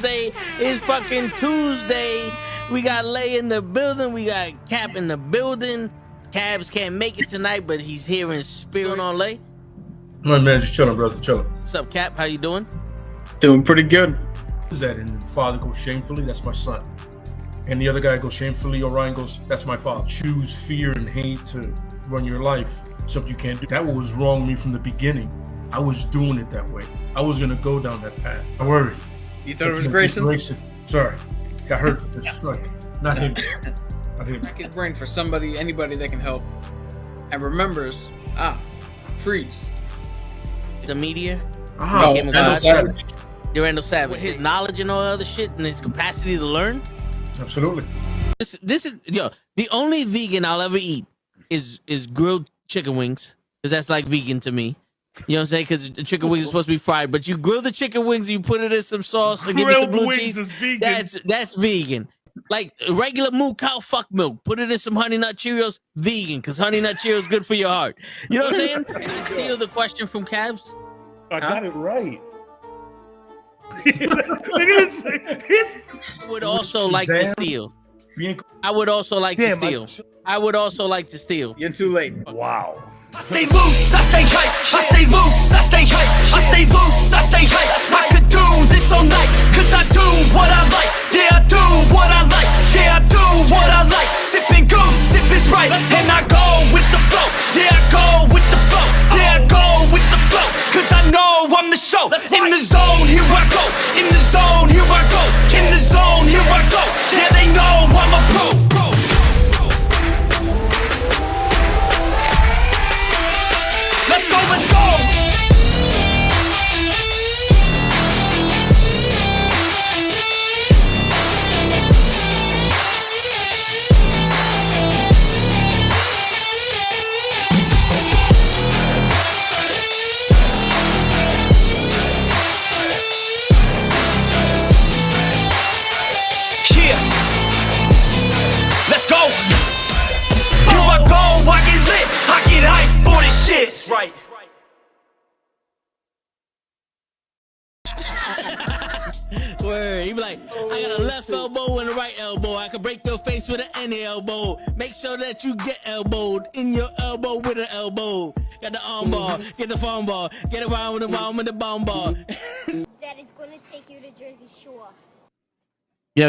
say it's fucking Tuesday. We got Lay in the building. We got Cap in the building. Cabs can't make it tonight, but he's here in spirit. On Lay. My man, just chilling, brother, chilling. What's up, Cap? How you doing? Doing pretty good. Is that and the father goes shamefully? That's my son. And the other guy goes shamefully. Orion goes, that's my father. Choose fear and hate to run your life. Something you can't do. That was wrong with me from the beginning. I was doing it that way. I was gonna go down that path. I worried. You thought it was Grayson? Sorry, got hurt. Not him. Not him. Crack his brain for somebody, anybody that can help, and remembers. Freeze. The media. No, Randall Savage. You're Randall Savage. With his knowledge and all other shit, and his capacity to learn. Absolutely. This is the only vegan I'll ever eat is grilled chicken wings, because that's like vegan to me. You know what I'm saying? Because the chicken wings are supposed to be fried, but you grill the chicken wings, you put it in some sauce, and give it some blue cheese. Is vegan. That's vegan. Like regular moo cow fuck milk, put it in some Honey Nut Cheerios, vegan, because Honey Nut Cheerios is good for your heart. You know what I'm saying? Can I steal the question from Cabs? I got it right. Look at this. I would also like to steal. I would also like to steal. I would also like to steal. You're too late. Wow. I stay loose, I stay hype, I stay loose, I stay hype, I stay loose, I stay hype. I could do this all night, cause I do what I like. Yeah, I do what I like, yeah, I do what I like. Sipping goose, sip is right, and I go with the flow. Yeah, I go with the flow, yeah, I go with the flow. Cause I know I'm the show. In the zone, here I go. In the zone, here I go. In the zone, here I go. Yeah, they know I'm a pro. Let's go, let's go! Yeah! Let's go! Here I go, I get lit, I get hyped for this shit! That's right. Word. He be like, I got a left elbow and a right elbow. I can break your face with an any elbow. Make sure that you get elbowed in your elbow with an elbow. Got the arm ball, get the phone ball, get around with the bomb ball. Daddy's gonna take you to Jersey Shore. Yo,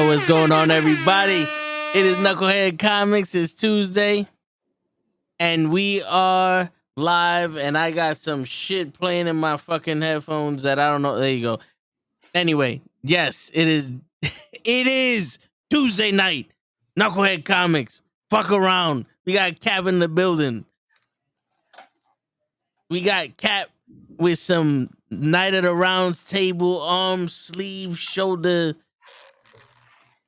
what's going on, everybody? It is Knucklehead Comics. It's Tuesday, and we are live, and I got some shit playing in my fucking headphones that I don't know. There you go. Anyway, yes, it is. It is Tuesday night. Knucklehead Comics. Fuck around. We got Cap in the building. We got Cap with some Night at the Rounds table, arm, sleeve, shoulder.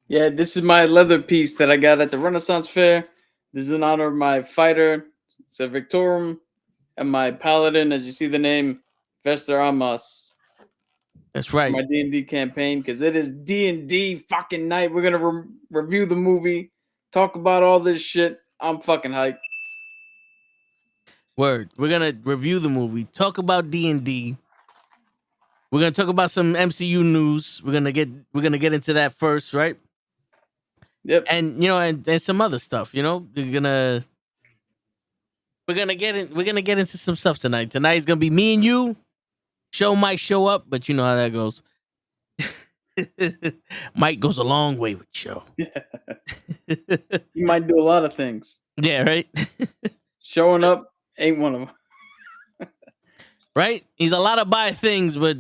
Yeah, this is my leather piece that I got at the Renaissance Fair. This is in honor of my fighter, it's a Victorum, and my paladin, as you see the name, Vester Amos. That's right. My D&D campaign, because it is D&D fucking night. We're going to review the movie, talk about all this shit. I'm fucking hyped. Word. We're going to review the movie, talk about D&D. We're going to talk about some MCU news. We're going to get into that first, right? Yep. And and some other stuff, we're gonna get into some stuff tonight. Tonight's gonna be me and you. Show might show up, but you know how that goes. Mike goes a long way with show. He might do a lot of things. Yeah, right. Showing up ain't one of them. Right? He's a lot of bad things, but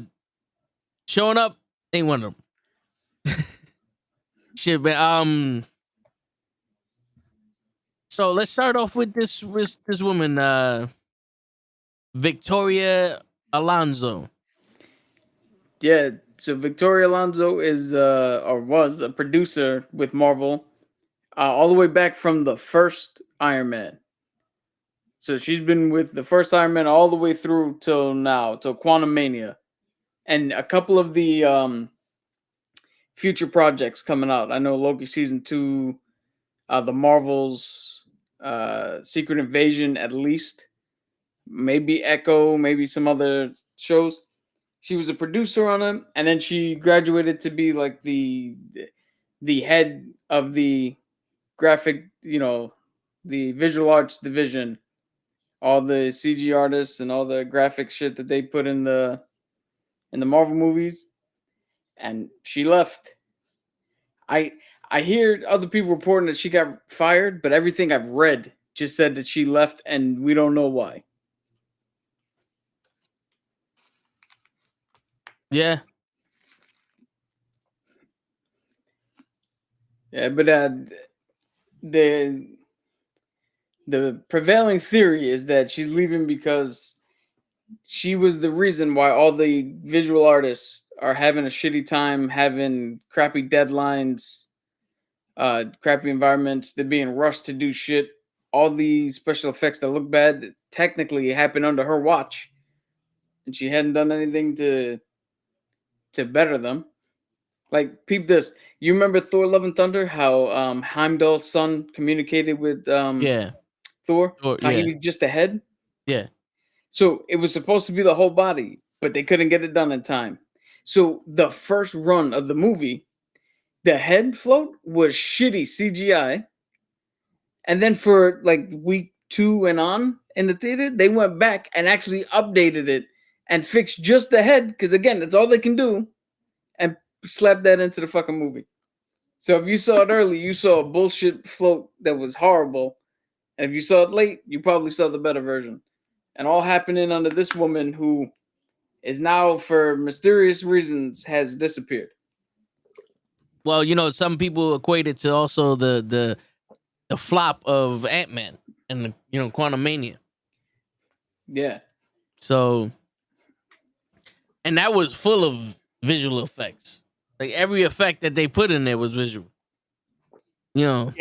showing up ain't one of them. Shit, but so let's start off with this woman, Victoria Alonso. Yeah, so Victoria Alonso is or was a producer with Marvel all the way back from the first Iron Man. So she's been with the first Iron Man all the way through till now, till Quantumania, and a couple of the future projects coming out. I know Loki season 2, the Marvels, Secret Invasion, at least, maybe Echo, maybe some other shows. She was a producer on it, and then she graduated to be like the head of the graphic, the visual arts division, all the CG artists and all the graphic shit that they put in the Marvel movies, and she left. I hear other people reporting that she got fired, but everything I've read just said that she left, and we don't know why. Yeah. Yeah, but the prevailing theory is that she's leaving because she was the reason why all the visual artists are having a shitty time, having crappy deadlines, crappy environments. They're being rushed to do shit. All the special effects that look bad technically happened under her watch, and she hadn't done anything to better them. Like, peep this. You remember Thor: Love and Thunder? How Heimdall's son communicated with Yeah. Thor? Or, How he yeah. was just a head? Yeah. So it was supposed to be the whole body, but they couldn't get it done in time. So the first run of the movie, the head float was shitty CGI. And then for like week 2 and on in the theater, they went back and actually updated it and fixed just the head, because again, that's all they can do, and slapped that into the fucking movie. So if you saw it early, you saw a bullshit float that was horrible. And if you saw it late, you probably saw the better version. And all happening under this woman who is now, for mysterious reasons, has disappeared. Well, some people equate it to also the flop of Ant-Man and Quantum Mania. Yeah. So, and that was full of visual effects. Like every effect that they put in there was visual. Yeah.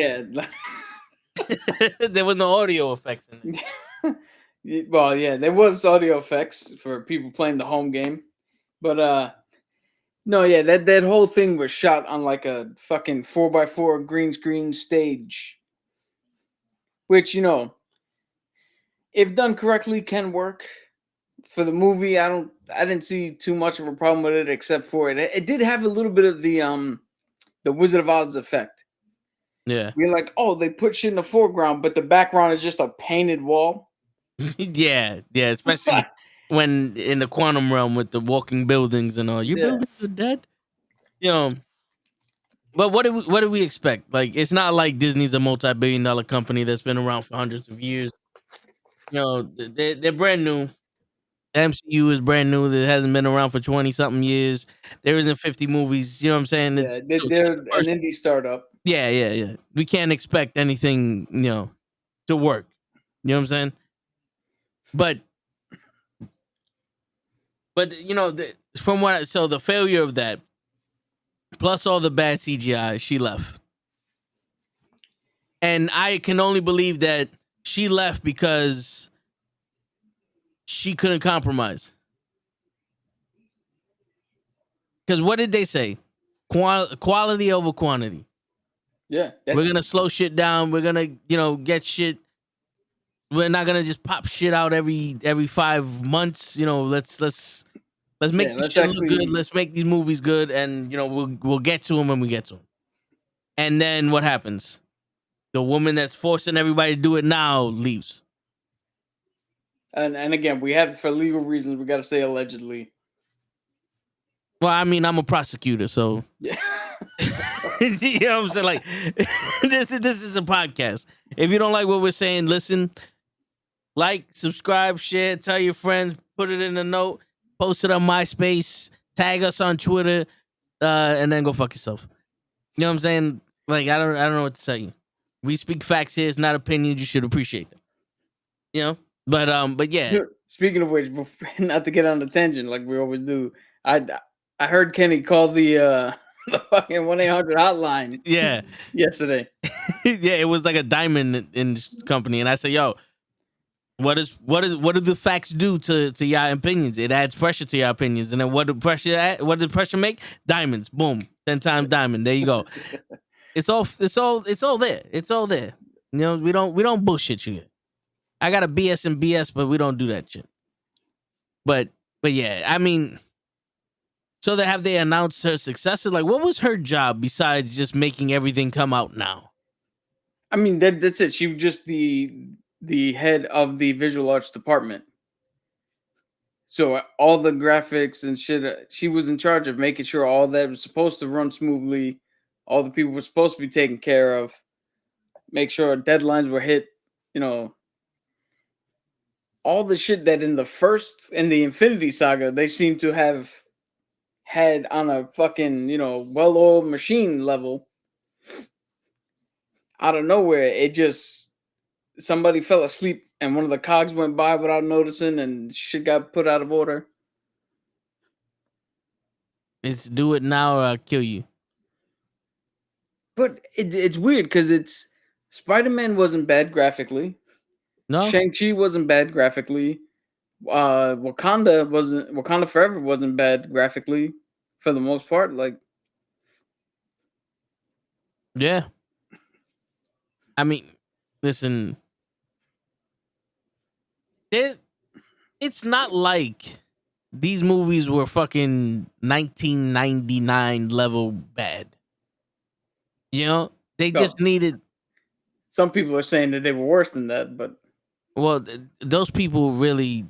There was no audio effects in it. Well, yeah, there was audio effects for people playing the home game, but no, yeah, that whole thing was shot on like a fucking 4x4 green screen stage, which if done correctly, can work. For the movie, I didn't see too much of a problem with it, except for it did have a little bit of the Wizard of Oz effect. Yeah. You're like, oh, they put shit in the foreground, but the background is just a painted wall. Yeah, especially when in the quantum realm with the walking buildings and all. Your buildings are dead. But what do we expect? Like, it's not like Disney's a multi-billion-dollar company that's been around for hundreds of years. They're brand new. The MCU is brand new. That hasn't been around for 20-something years. There isn't 50 movies. You know what I'm saying? Yeah, they're an indie startup. Yeah. We can't expect anything, to work. You know what I'm saying? But so the failure of that, plus all the bad CGI, she left. And I can only believe that she left because she couldn't compromise. Because what did they say? Quality over quantity. Yeah. We're going to slow shit down. We're going to, get shit. We're not going to just pop shit out every 5 months. Let's make this shit look good. Let's make these movies good, and we'll get to them when we get to them. And then what happens? The woman that's forcing everybody to do it now leaves. And again, we have, for legal reasons, we got to say allegedly. Well, I mean, I'm a prosecutor, so Yeah. you know what I'm saying? Like, this is a podcast. If you don't like what we're saying, listen, like, subscribe, share, tell your friends, put it in a note. Post it on MySpace, tag us on Twitter, and then go fuck yourself. You know what I'm saying? Like, I don't know what to tell you. We speak facts here. It's not opinions. You should appreciate them. But yeah. Speaking of which, not to get on the tangent like we always do, I heard Kenny call the fucking 1-800 hotline. Yeah. Yesterday. Yeah, it was like a diamond in company, and I said, "Yo, what do the facts do to your opinions? It adds pressure to your opinions, and then what did pressure make? Diamonds, boom, 10 times diamond. There you go. It's all there. It's all there. We don't bullshit you. I got a BS and BS, but we don't do that shit. But yeah, I mean, So have they announced her successor? Like, what was her job besides just making everything come out now? I mean, that's it. She was just the head of the visual arts department. So all the graphics and shit, she was in charge of making sure all that was supposed to run smoothly. All the people were supposed to be taken care of. Make sure deadlines were hit. You know, all the shit that in the Infinity Saga, they seem to have had on a fucking, well-oiled machine level. Out of nowhere, it just somebody fell asleep and one of the cogs went by without noticing and shit got put out of order. It's do it now or I'll kill you. But it's weird because Spider-Man wasn't bad graphically. No, Shang-Chi wasn't bad graphically. Wakanda Forever wasn't bad graphically for the most part. Like, yeah. I mean, listen, it's not like these movies were fucking 1999 level bad. You know, they just needed. Some people are saying that they were worse than that, but Well, those people really,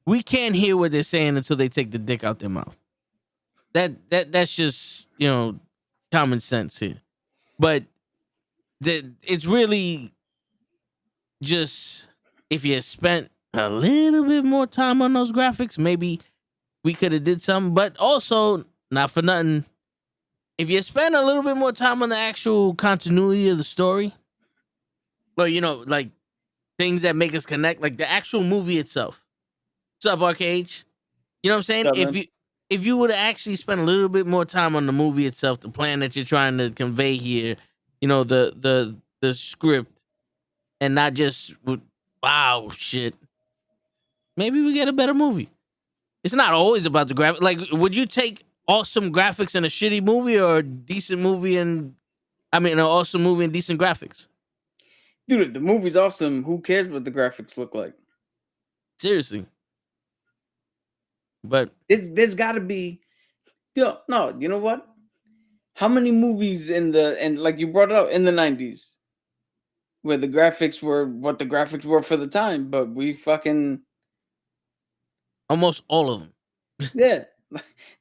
we can't hear what they're saying until they take the dick out their mouth. That's just common sense here. But it's really just if you spent a little bit more time on those graphics, maybe we could have did something. But also, not for nothing, if you spend a little bit more time on the actual continuity of the story, well, like things that make us connect, like the actual movie itself. What's up, Arcade? You know what I'm saying? Yeah, if you would have actually spent a little bit more time on the movie itself, the plan that you're trying to convey here, the script, and not just wow shit, maybe we get a better movie. It's not always about the graphics. Like, would you take awesome graphics in a shitty movie or a decent movie an awesome movie and decent graphics? dude, if the movie's awesome, who cares what the graphics look like? Seriously. But There's got to be, no, you know what? How many movies and like you brought it up in the 90s where the graphics were what the graphics were for the time, but we fucking almost all of them. yeah.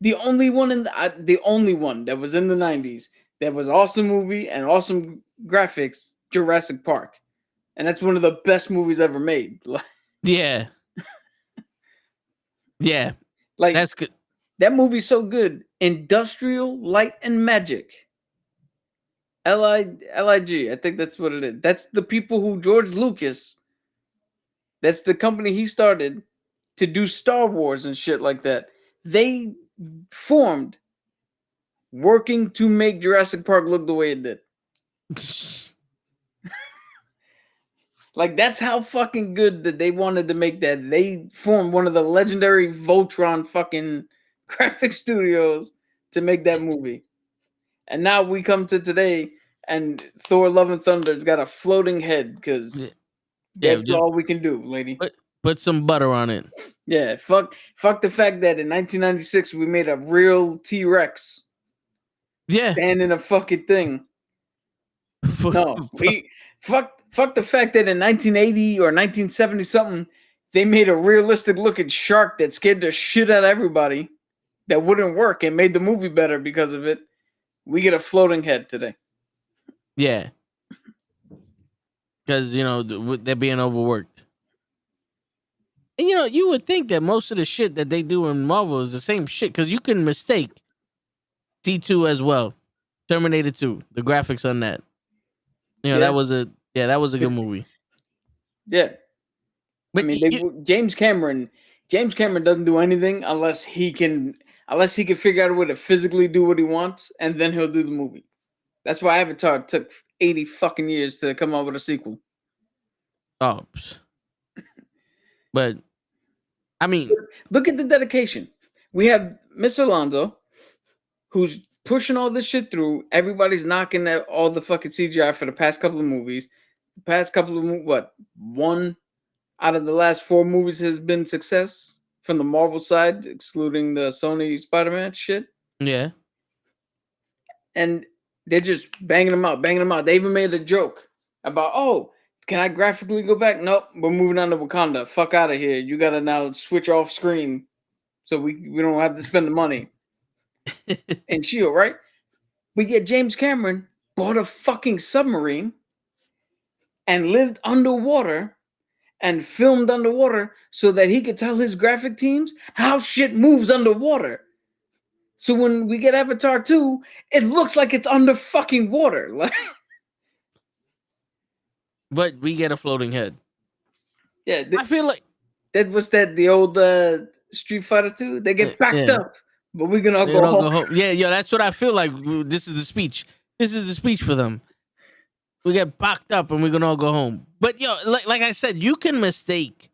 The only one that was in the 90s that was awesome movie and awesome graphics, Jurassic Park. And that's one of the best movies ever made. Yeah. Yeah. Like, that's good. That movie's so good. Industrial Light and Magic. LIG. I think that's what it is. That's the people who George Lucas, that's the company he started to do Star Wars and shit like that. They formed working to make Jurassic Park look the way it did. Like, that's how fucking good that they wanted to make that. They formed one of the legendary Voltron fucking graphic studios to make that movie. And now we come to today and Thor Love and Thunder's got a floating head because that's all we can do, lady. Put some butter on it. Yeah, fuck the fact that in 1996 we made a real T-Rex. Yeah. Standing a fucking thing. No, fuck the fact that in 1980 or 1970 something they made a realistic looking shark that scared the shit out of everybody that wouldn't work and made the movie better because of it. We get a floating head today. Yeah. Because, they're being overworked. And, you would think that most of the shit that they do in Marvel is the same shit. Because you can mistake T2 as well. Terminator 2. The graphics on that. That was a good movie. Yeah. But I mean, James Cameron doesn't do anything unless he can figure out a way to physically do what he wants, and then he'll do the movie. That's why Avatar took 80 fucking years to come out with a sequel. Oh. But, I mean... Look at the dedication. We have Miss Alonso, who's pushing all this shit through. Everybody's knocking at all the fucking CGI for the past couple of movies. One out of the last 4 movies has been success. from the Marvel side, excluding the Sony Spider-Man shit. Yeah. And they're just banging them out. They even made a joke about, oh, can I graphically go back? Nope, we're moving on to Wakanda. Fuck out of here. You gotta now switch off screen so we don't have to spend the money. And Shield, right? We get James Cameron bought a fucking submarine and lived underwater and filmed underwater so that he could tell his graphic teams how shit moves underwater. So when we get Avatar 2, it looks like it's under fucking water. Like, but we get a floating head. yeah, I feel like that was the old Street Fighter 2. They get backed up, but we're gonna they go don't home. go home. Yeah, yo, that's what I feel like. This is the speech. This is the speech for them. We get backed up and we're gonna all go home. But yo, like I said, you can mistake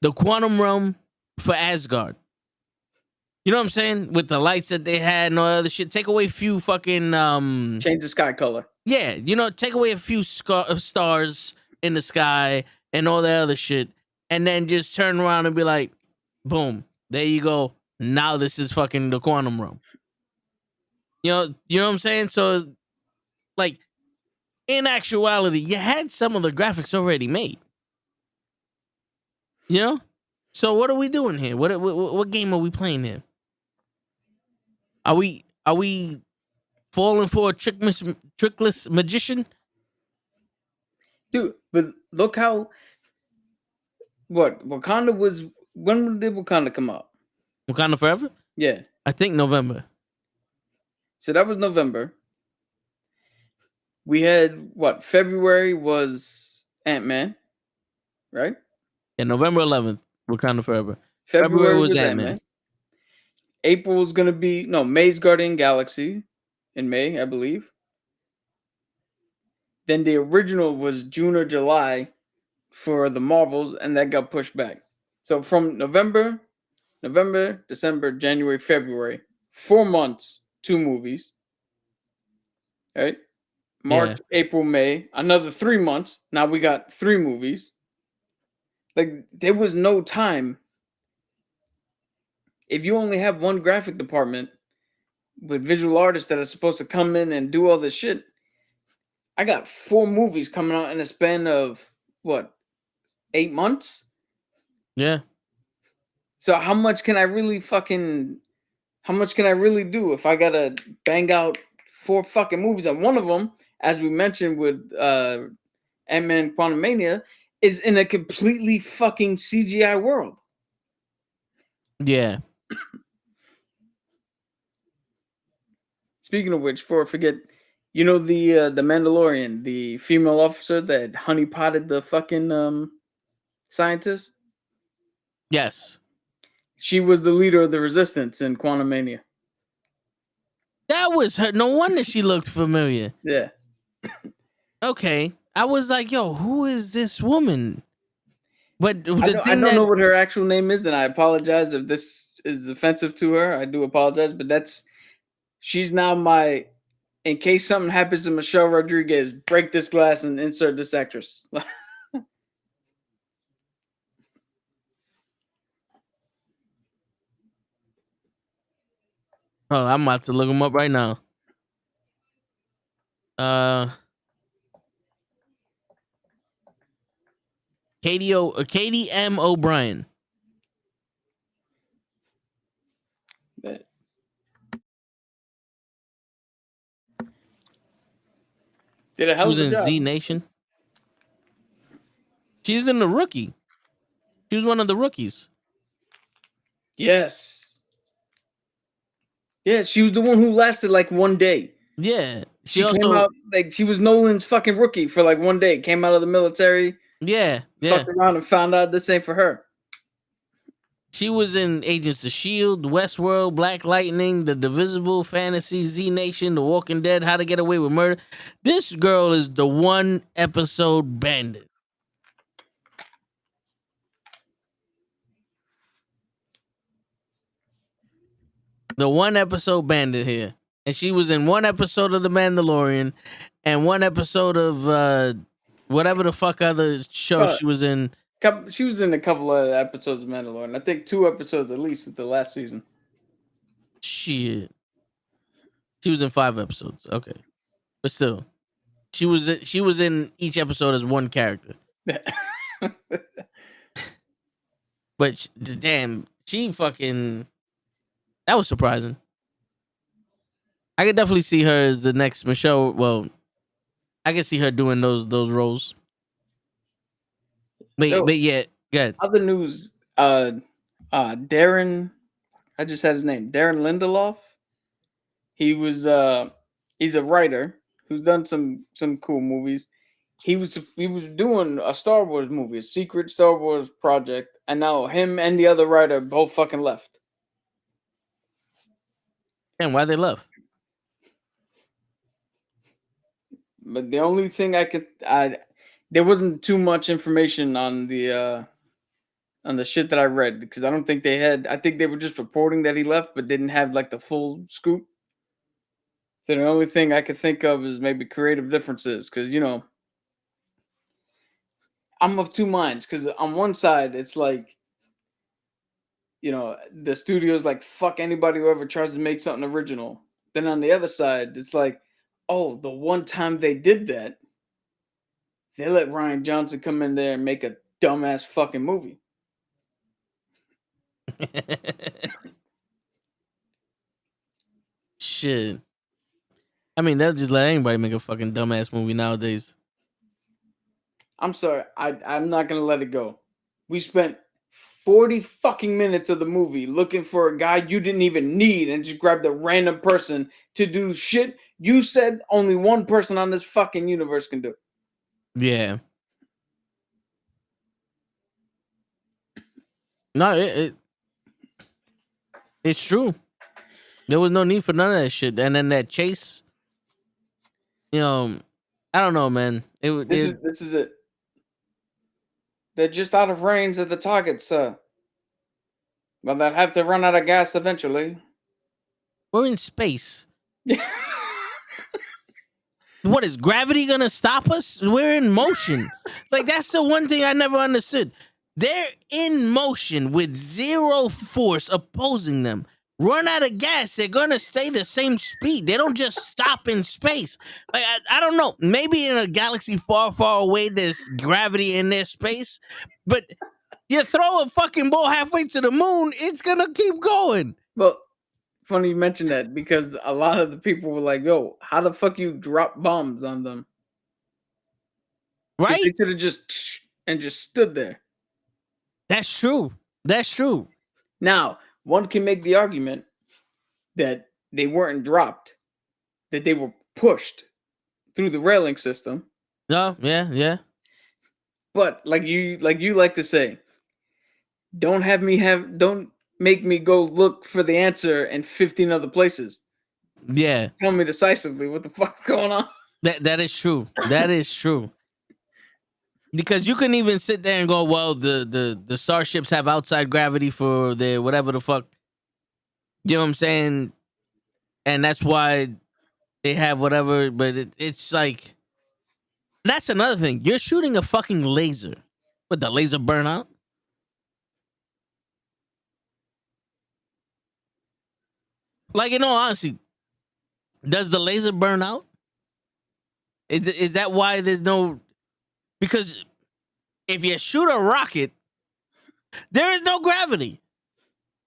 the quantum realm for Asgard. You know what I'm saying? With the lights that they had and all other shit. Take away a few fucking Change the sky color. Yeah, you know, take away a few stars in the sky and all that other shit, and then just turn around and be like, boom, there you go. Now this is fucking the quantum realm. You know what I'm saying? So, like, in actuality, you had some of the graphics already made. You know? So what are we doing here? What game are we playing here? Are we falling for a trickless magician? Dude, but look how Wakanda was. When did Wakanda come out? Wakanda Forever? Yeah. I think November. So that was November. We had February was Ant-Man, right? Yeah, November 11th, Wakanda Forever. February was was Ant-Man. Ant-Man. April is gonna be May's Guardian Galaxy in May, I believe. Then the original was June or July for the Marvels, and that got pushed back. So from November, December, January, February, 4 months, 2 movies. Right? March, April, May, another 3 months. Now we got 3 movies. Like, there was no time. If you only have one graphic department with visual artists that are supposed to come in and do all this shit, I got 4 movies coming out in a span of 8 months? Yeah. So how much can I really do if I gotta bang out 4 fucking movies? And one of them, as we mentioned with Ant-Man Quantumania, is in a completely fucking CGI world. Yeah. Speaking of which, before I forget, you know the Mandalorian, the female officer that honeypotted the fucking scientist? Yes. She was the leader of the resistance in Quantumania. That was her. No wonder she looked familiar. Yeah. Okay. I was like, yo, who is this woman? But I don't know what her actual name is, and I apologize if this is offensive to her. I do apologize, but she's now my, in case something happens to Michelle Rodriguez, break this glass and insert this actress. Oh, I'm about to look him up right now. Katie M. O'Brien. Did a hell She of was a in job. Z Nation. She's in The Rookie. She was one of the rookies. Yes. Yeah, she was the one who lasted like 1 day. Yeah. She came out like she was Nolan's fucking rookie for like 1 day. Came out of the military. Yeah. Fucked around and found out this ain't for her. She was in Agents of S.H.I.E.L.D., Westworld, Black Lightning, The Divisible, Fantasy, Z Nation, The Walking Dead, How to Get Away with Murder. This girl is the 1 episode bandit. The 1 episode bandit here. And she was in 1 episode of The Mandalorian and 1 episode of whatever the fuck other show she was in. She was in a couple of episodes of Mandalorian. I think 2 episodes at least of the last season. Shit. She was in 5 episodes. Okay. But still. She was in each episode as one character. But damn, she fucking, that was surprising. I could definitely see her as the next Michelle. Well, I can see her doing those roles. But yeah, good. Other news, Darren, I just had his name, Darren Lindelof. He was he's a writer who's done some cool movies. He was doing a Star Wars movie, a secret Star Wars project, and now him and the other writer both fucking left. And why they left? But the only thing there wasn't too much information on the shit that I read, because I don't think they had. I think they were just reporting that he left, but didn't have like the full scoop. So the only thing I could think of is maybe creative differences, because I'm of two minds. Because on one side, it's like, the studio's like, fuck anybody who ever tries to make something original. Then on the other side, it's like, oh, the one time they did that, they let Rian Johnson come in there and make a dumbass fucking movie. Shit. I mean, they'll just let anybody make a fucking dumbass movie nowadays. I'm sorry. I'm not going to let it go. We spent 40 fucking minutes of the movie looking for a guy you didn't even need and just grabbed a random person to do shit you said only one person on this fucking universe can do. Yeah. No, it's true. There was no need for none of that shit. And then that chase, I don't know, man. This is it. They're just out of range of the targets, sir. But they'll have to run out of gas eventually. We're in space. What, is gravity gonna stop us? We're in motion. Like, that's the one thing I never understood. They're in motion with zero force opposing them. Run out of gas, they're gonna stay the same speed. They don't just stop in space. Like, I don't know. Maybe in a galaxy far, far away, there's gravity in their space. But you throw a fucking ball halfway to the moon, it's gonna keep going. Well, funny you mentioned that, because a lot of the people were like, yo, how the fuck you drop bombs on them? Right? They could have just stood there. That's true. That's true. Now, one can make the argument that they weren't dropped, that they were pushed through the railing system. No, yeah. But like you like to say, don't make me go look for the answer in 15 other places. Yeah. Tell me decisively what the fuck's going on. That is true. That is true. Because you can even sit there and go, well, the starships have outside gravity for their whatever the fuck. You know what I'm saying? And that's why they have whatever. But it's like, that's another thing. You're shooting a fucking laser. Would the laser burn out? Like, in all honesty, does the laser burn out? Is that why there's no... Because if you shoot a rocket, there is no gravity.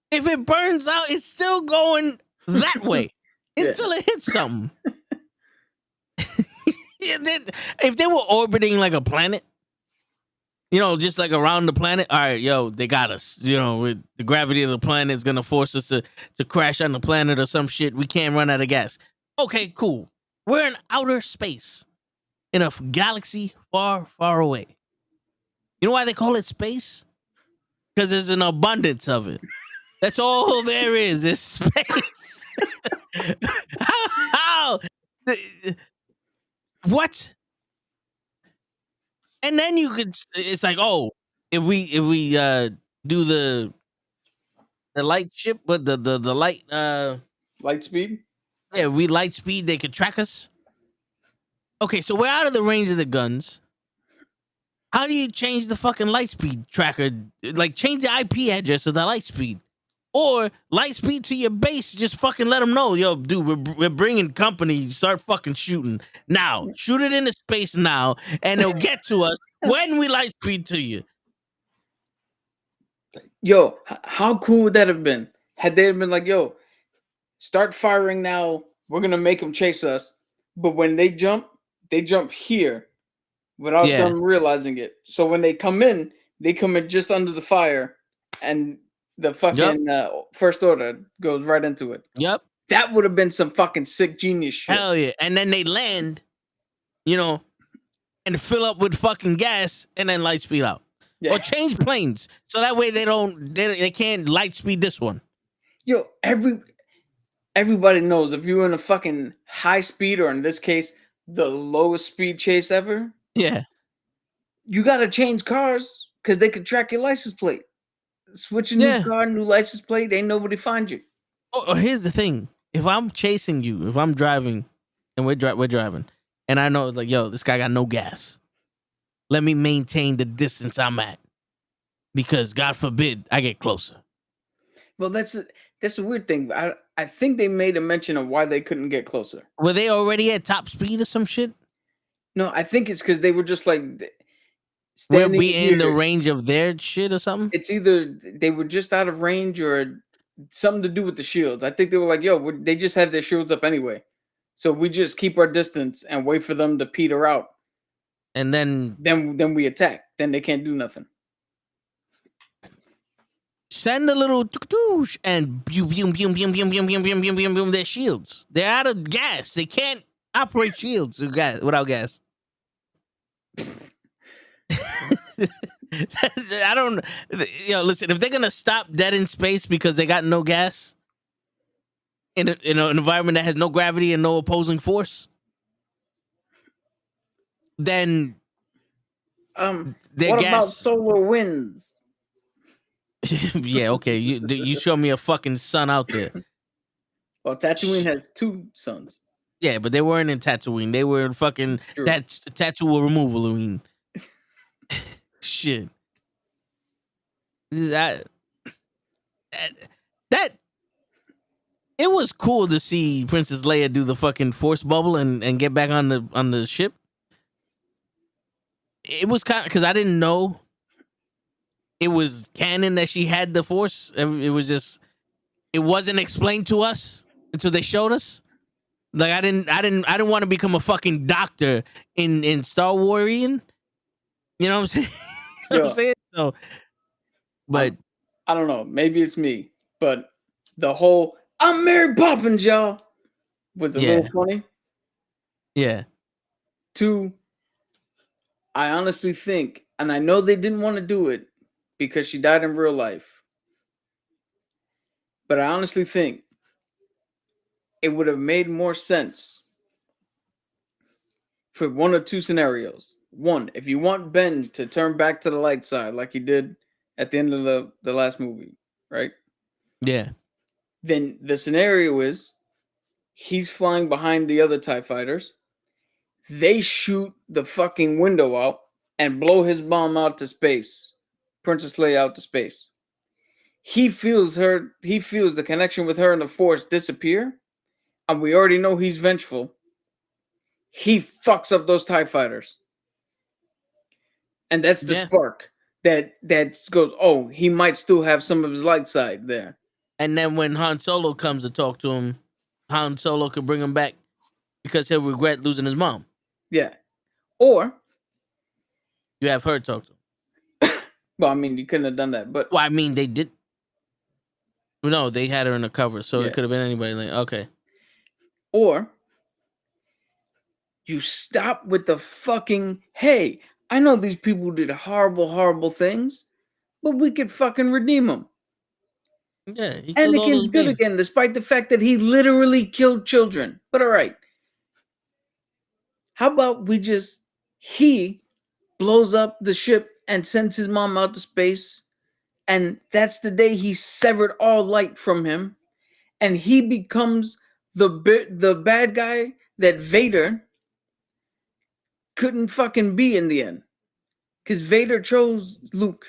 If it burns out, it's still going that way until it hits something. If they were orbiting like a planet, just like around the planet, all right, yo, they got us. With the gravity of the planet is going to force us to crash on the planet or some shit. We can't run out of gas. Okay, cool. We're in outer space. In a galaxy far, far away. You know why they call it space? Because there's an abundance of it. That's all there is space. How? What? And then it's like, oh, if we do the light ship, but the light light speed? Yeah, if we light speed, they can track us. Okay, so we're out of the range of the guns. How do you change the fucking light speed tracker? Like, change the IP address of the light speed. Or light speed to your base, just fucking let them know, yo, dude, we're bringing company. Start fucking shooting now. Shoot it into space now, and it'll get to us when we light speed to you. Yo, how cool would that have been? Had they been like, yo, start firing now. We're gonna make them chase us. But when they jump here without them realizing it. So when they come in just under the fire, and the fucking first order goes right into it. Yep. That would have been some fucking sick genius shit. Hell yeah. And then they land, you know, and fill up with fucking gas and then light speed out. Yeah. Or change planes. So that way they can't light speed this one. Yo, everybody knows if you're in a fucking high speed, or in this case, the lowest speed chase ever. Yeah. You gotta change cars because they could track your license plate. Switch a new car, new license plate, ain't nobody find you. Oh, here's the thing. If I'm chasing you, if I'm driving and we're driving, and I know, like, yo, this guy got no gas. Let me maintain the distance I'm at. Because God forbid I get closer. Well, that's the weird thing. I think they made a mention of why they couldn't get closer. Were they already at top speed or some shit? No, I think it's because they were just like, we'll be in the range of their shit or something. It's either they were just out of range or something to do with the shields. I think they were like, yo, they just have their shields up anyway. So we just keep our distance and wait for them to peter out. And then we attack. Then they can't do nothing. Send a little doosh and boom, their shields. They're out of gas. They can't operate shields without gas. I don't, listen, if they're gonna stop dead in space because they got no gas in an environment that has no gravity and no opposing force, then what about solar winds? Yeah, okay. You show me a fucking sun out there. Well, Tatooine has 2 suns. Yeah, but they weren't in Tatooine. They were in fucking tattoo removal. I mean, shit. That it was cool to see Princess Leia do the fucking force bubble and get back on the ship. It was kind of, because I didn't know it was canon that she had the force. It was just, it wasn't explained to us until they showed us. Like, I didn't want to become a fucking doctor in Star Warian. You know what I'm saying? You know what I'm saying? So, but I don't know. Maybe it's me, but the whole "I'm Mary Poppins, y'all" was a little funny. Yeah. 2, I honestly think, and I know they didn't want to do it because she died in real life, but I honestly think it would have made more sense for one or 2 scenarios. One, if you want Ben to turn back to the light side like he did at the end of the last movie, right? Yeah. Then the scenario is he's flying behind the other TIE fighters. They shoot the fucking window out and blow his bomb out to space. Princess Leia out to space. He feels the connection with her and the Force disappear. And we already know he's vengeful. He fucks up those TIE fighters. And that's the spark that goes, oh, he might still have some of his light side there. And then when Han Solo comes to talk to him, Han Solo could bring him back because he'll regret losing his mom. Yeah. Or you have her talk to him. Well, I mean, you couldn't have done that, but well, I mean, they did. No, they had her in the cover, so it could have been anybody. Like, okay. Or you stop with the fucking, hey, I know these people did horrible, horrible things, but we could fucking redeem them. Yeah. Anakin's good again, despite the fact that he literally killed children. But all right. How about he blows up the ship and sends his mom out to space, and that's the day he severed all light from him, and he becomes the bad guy that Vader couldn't fucking be in the end. because Vader chose Luke.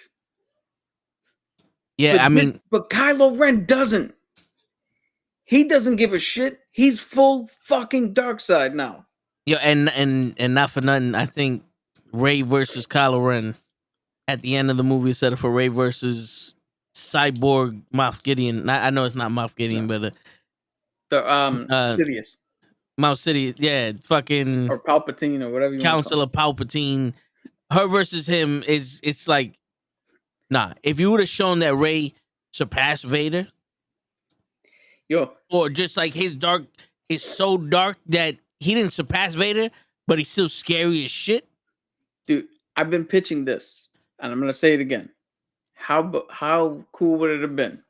Yeah, But Kylo Ren doesn't. He doesn't give a shit. He's full fucking dark side now. yeah, and not for nothing, I think Rey versus Kylo Ren at the end of the movie set up for Rey versus Cyborg Moff Gideon. I know it's not Moff Gideon, but The Uh, Sidious Moff City, yeah, fucking or Palpatine or whatever you Council want to of Palpatine. Her versus him it's like, nah. If you would have shown that Rey surpassed Vader, Yo, or just like his dark is so dark that he didn't surpass Vader, but he's still scary as shit. dude, I've been pitching this, and I'm gonna say it again. How cool would it have been?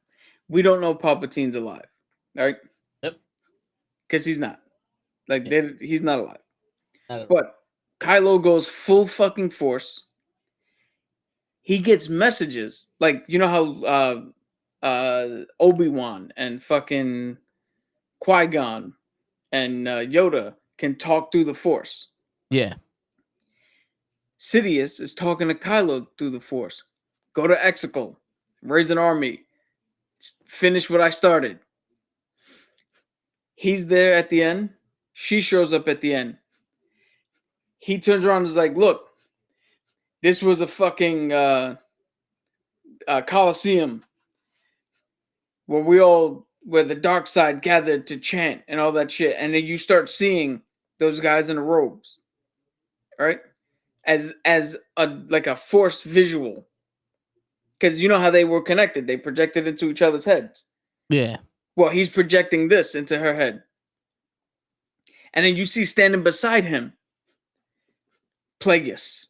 We don't know Palpatine's alive, right? Yep. Because he's not. Like he's not alive. But But Kylo goes full fucking force. He gets messages like, you know how Obi-Wan and fucking Qui-Gon and Yoda can talk through the Force. yeah, Sidious is talking to Kylo through the Force. Go to Exegol, raise an army, finish what I started. He's there at the end. She shows up at the end. He turns around and is like, look, this was a fucking Coliseum where the dark side gathered to chant and all that shit. And then you start seeing those guys in the robes, right? As a force visual. Because you know how they were connected. They projected into each other's heads. yeah. Well, he's projecting this into her head. And then you see standing beside him Plagueis,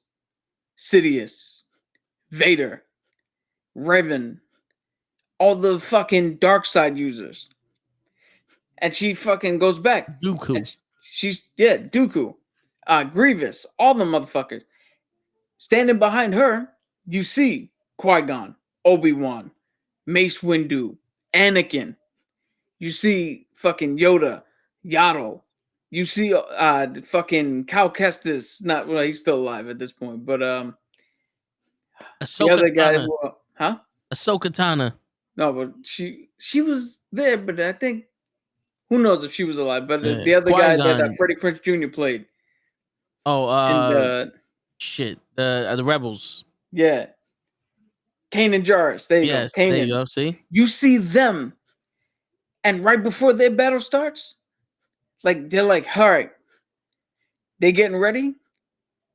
Sidious, Vader, Revan, all the fucking dark side users. And she fucking goes back. Dooku. Dooku, Grievous, all the motherfuckers. Standing behind her, you see Qui-Gon, Obi-Wan, Mace Windu, Anakin. You see fucking Yoda, Yaddle. You see fucking Cal Kestis. Not well, he's still alive at this point, but the other guy, Ahsoka Tano. No, but she was there, but I think who knows if she was alive. But Yeah. the other guy Qui-Gon. that Freddie Prinze Jr. played. Oh, shit. The Rebels. Yeah. Kanan Jarrus. There you go. Kanan. There you go. See? You see them. And right before their battle starts, like they're like, all right, they getting ready.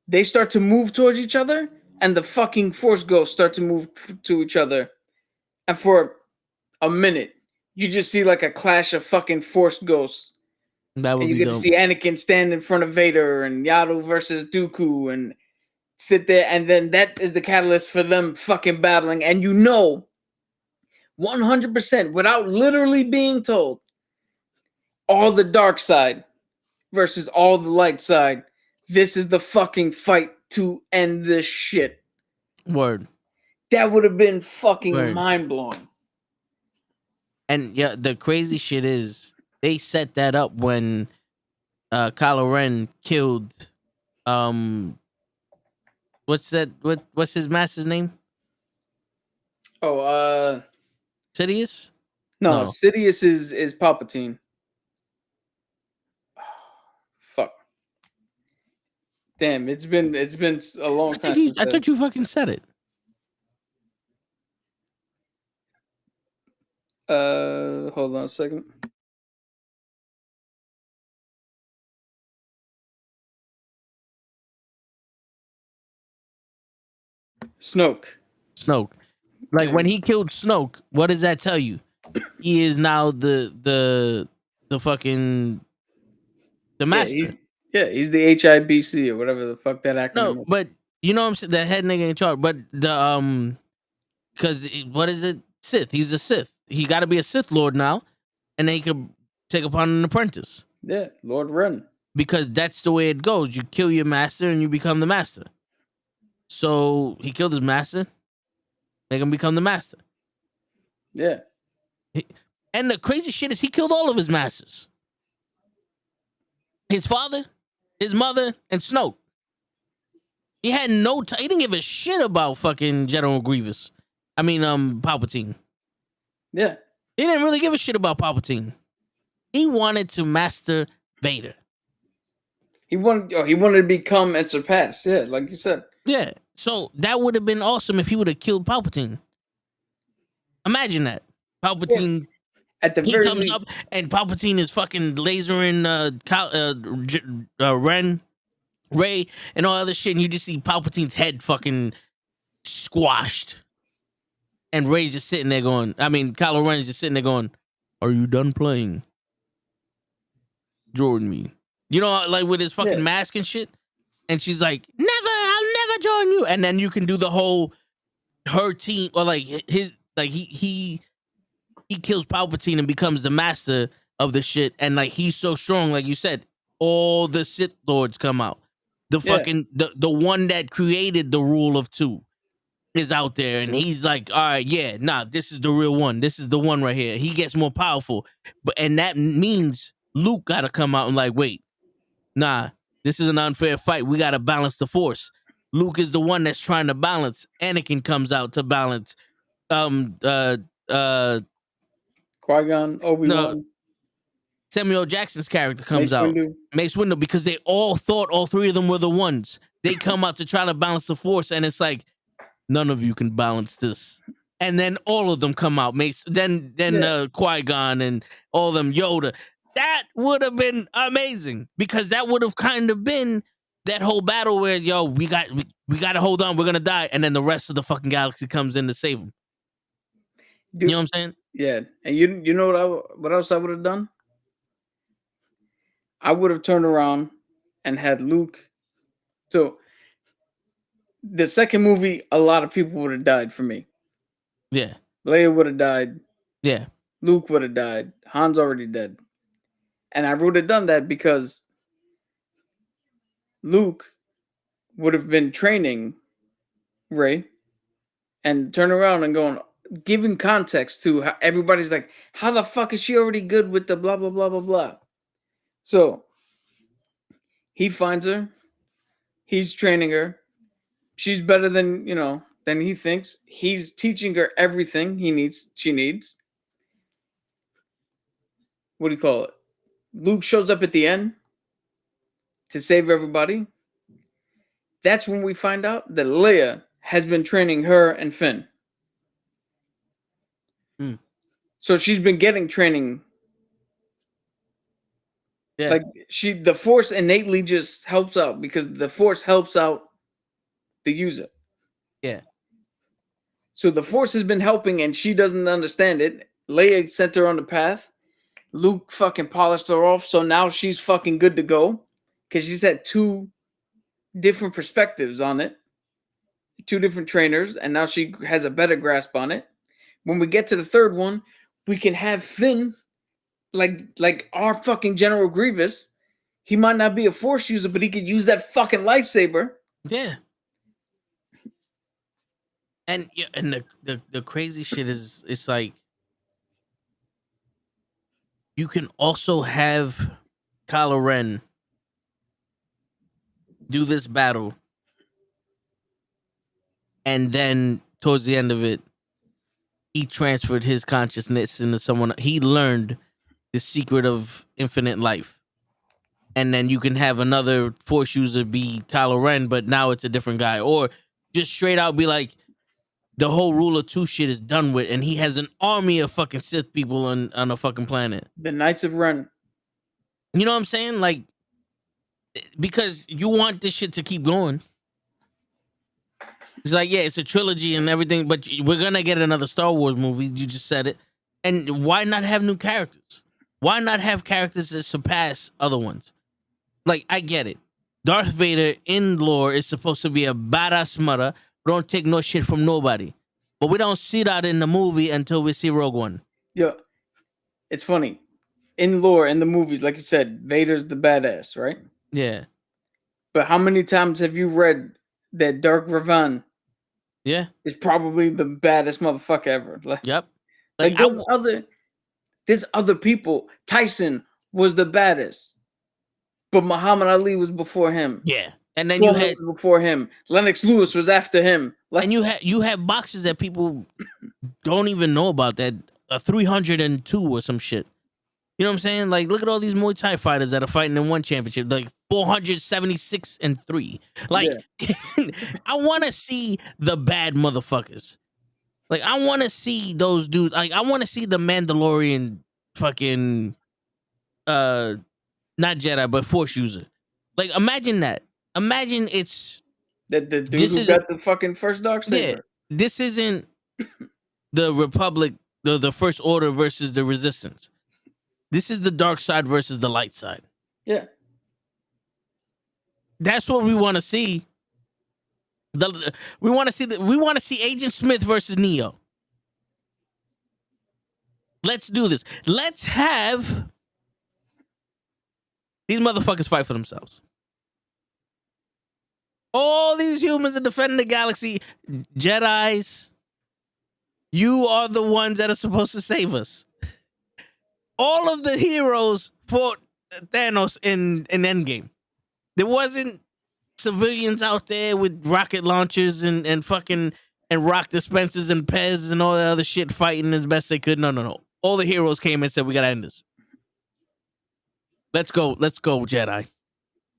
They start to move towards each other, and the fucking Force Ghosts start to move to each other. And for a minute, you just see like a clash of fucking Force Ghosts. That would and you be get dope. to see Anakin stand in front of Vader and Yaddle versus Dooku and sit there. And then that is the catalyst for them fucking battling. And you know, 100% without literally being told, all the dark side versus all the light side. This is the fucking fight to end this shit. Word. That would have been fucking mind-blowing. And yeah, the crazy shit is they set that up when Kylo Ren killed what's his master's name? Oh, Sidious? No, Sidious is Palpatine. Oh, fuck. Damn, it's been a long time. I thought you fucking said it. Hold on a second. Snoke. Like when he killed Snoke, what does that tell you? He is now the fucking the master. He's the HIBC or whatever the fuck that acronym No, is. but you know what I'm saying, the head nigga in charge. But the because what is it? Sith. He's a Sith. He got to be a Sith Lord now, and then he could take upon an apprentice. Yeah, Lord Ren. Because that's the way it goes. You kill your master and you become the master. So he killed his master. Make him become the master. Yeah. And the crazy shit is he killed all of his masters. His father, his mother, and Snoke. He had no he didn't give a shit about fucking General Grievous. I mean, Palpatine. Yeah. He didn't really give a shit about Palpatine. He wanted to master Vader. He wanted to become and surpass. Yeah, like you said. Yeah. So that would have been awesome if he would have killed Palpatine. Imagine that. Palpatine, At the he very comes least, up and Palpatine is fucking lasering Ray, and all other shit, and you just see Palpatine's head fucking squashed. And Ray's just sitting there going, Kylo Ren's just sitting there going, "Are you done playing? Join me." You know, like with his fucking mask and shit. And she's like, "Never, I'll never join you." And then you can do the whole her team, or like his, like he kills Palpatine and becomes the master of the shit. And like he's so strong, like you said, all the Sith Lords come out. The fucking the one that created the rule of two is out there, and he's like, "All right, yeah, nah, this is the real one. This is the one right here." He gets more powerful, and that means Luke got to come out and like, "Wait, nah, this is an unfair fight. We got to balance the Force." Luke is the one that's trying to balance. Anakin comes out to balance. Qui-Gon, Obi-Wan. No, Samuel Jackson's character comes out. Mace Windu, because they all thought all three of them were the ones. They come out to try to balance the Force, and it's like, none of you can balance this. And then all of them come out. Mace, then Qui-Gon and all of them, Yoda. That would have been amazing, because that would have kind of been that whole battle where, yo, we got to hold on, we're gonna die, and then the rest of the fucking galaxy comes in to save them. Dude, you know what I'm saying? Yeah, and you know what else I would have done? I would have turned around and had Luke. So the second movie, a lot of people would have died for me. Yeah. Leia would have died. Yeah. Luke would have died. Han's already dead. And I would have done that because Luke would have been training Rey and turn around and going, giving context to how everybody's like, how the fuck is she already good with the blah, blah, blah, blah, blah. So he finds her. He's training her. She's better than he thinks. He's teaching her everything she needs. What do you call it? Luke shows up at the end to save everybody. That's when we find out that Leia has been training her and Finn. So she's been getting training. Yeah. Like the Force innately just helps out, because the Force helps out the user. Yeah. So the Force has been helping, and she doesn't understand it. Leia sent her on the path. Luke fucking polished her off, so now she's fucking good to go, because she's had two different perspectives on it, two different trainers, and now she has a better grasp on it. When we get to the third one, we can have Finn, like our fucking General Grievous. He might not be a Force user, but he could use that fucking lightsaber. Yeah. And the crazy shit is, it's like, you can also have Kylo Ren do this battle, and then towards the end of it, he transferred his consciousness into someone. He learned the secret of infinite life. And then you can have another Force user be Kylo Ren, but now it's a different guy. Or just straight out be like, the whole rule of two shit is done with, and he has an army of fucking Sith people on a fucking planet. The Knights of Ren. You know what I'm saying? Like, because you want this shit to keep going. It's like, yeah, it's a trilogy and everything, but we're gonna get another Star Wars movie. You just said it. And why not have new characters? Why not have characters that surpass other ones? Like, I get it. Darth Vader in lore is supposed to be a badass mother, don't take no shit from nobody. But we don't see that in the movie until we see Rogue One. Yeah. It's funny. In lore, in the movies, like you said, Vader's the badass, right? Yeah. But how many times have you read that Dark Revan? Yeah. Is probably the baddest motherfucker ever. Like, yep. Like there's other people. Tyson was the baddest, but Muhammad Ali was before him. Yeah. And then 4 movies before him. Lennox Lewis was after him. And you have boxes that people don't even know about, that 302 or some shit. You know what I'm saying? Like, look at all these Muay Thai fighters that are fighting in one championship, like 476-3. Like, I want to see the bad motherfuckers. Like, I want to see those dudes. Like, I want to see the Mandalorian fucking, not Jedi, but Force user. Like, imagine that. Imagine it's the dude who got the fucking first Darksaber. Yeah, this isn't the Republic, the First Order versus the Resistance. This is the dark side versus the light side. Yeah. That's what we want to see. We want to see Agent Smith versus Neo. Let's do this. Let's have these motherfuckers fight for themselves. All these humans are defending the galaxy. Jedis, you are the ones that are supposed to save us. All of the heroes fought Thanos in Endgame. There wasn't civilians out there with rocket launchers and fucking and rock dispensers and Pez and all that other shit fighting as best they could. No. All the heroes came and said, we gotta end this. Let's go, Jedi.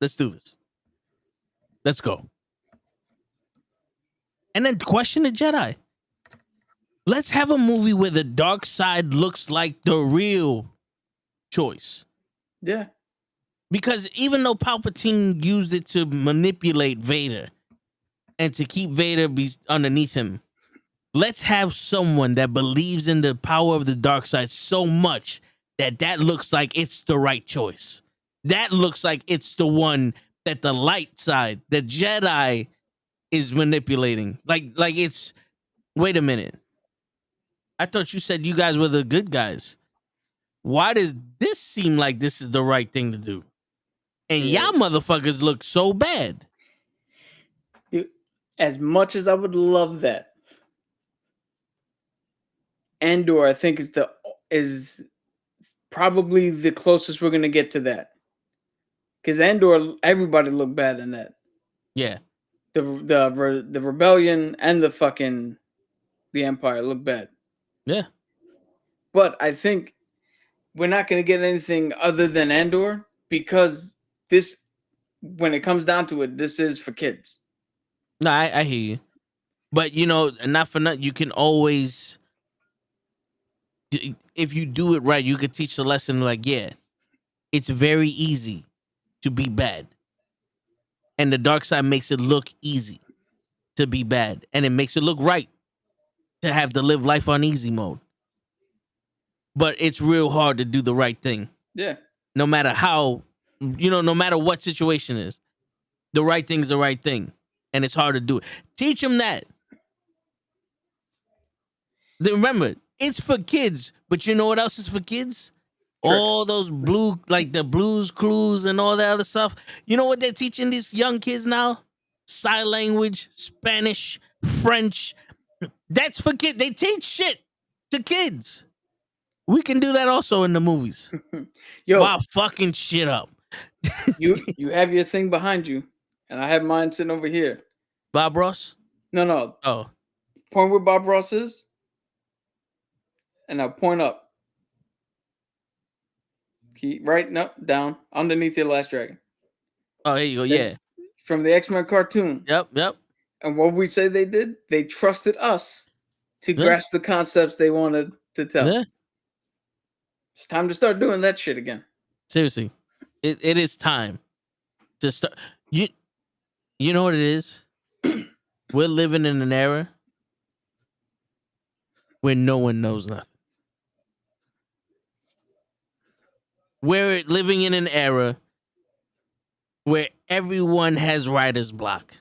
Let's do this. Let's go. And then question the Jedi. Let's have a movie where the dark side looks like the real choice. Yeah. Because even though Palpatine used it to manipulate Vader and to keep Vader be underneath him, let's have someone that believes in the power of the dark side so much that looks like it's the right choice. That looks like it's the one that the light side, the Jedi, is manipulating. Like it's, wait a minute. I thought you said you guys were the good guys. Why does this seem like this is the right thing to do? And y'all motherfuckers look so bad. Dude, as much as I would love that, Andor, I think, is probably the closest we're gonna get to that. Because Andor, everybody looked bad in that. Yeah. The rebellion and the Empire look bad. Yeah. But I think we're not going to get anything other than Andor, because this, when it comes down to it, this is for kids. No, I hear you. But, not for nothing, you can always, if you do it right, you could teach the lesson like, yeah, it's very easy to be bad. And the dark side makes it look easy to be bad. And it makes it look right to have to live life on easy mode. But it's real hard to do the right thing. Yeah. No matter how, no matter what situation is, the right thing is the right thing. And it's hard to do it. Teach them that. Remember, it's for kids. But you know what else is for kids? Sure. All those the Blues Clues and all that other stuff. You know what they're teaching these young kids now? Sign language, Spanish, French. That's for kids. They teach shit to kids. We can do that also in the movies. Yo, wow, fucking shit up. you have your thing behind you, and I have mine sitting over here. Bob Ross? No. Oh. Point where Bob Ross is, and now point up. Down underneath your Last Dragon. Oh, here you go. Yeah. From the X-Men cartoon. Yep. And what we say they did? They trusted us to grasp the concepts they wanted to tell. Yeah. It's time to start doing that shit again. Seriously. It is time to start. You know what it is? We're living in an era where no one knows nothing. We're living in an era where everyone has writer's block.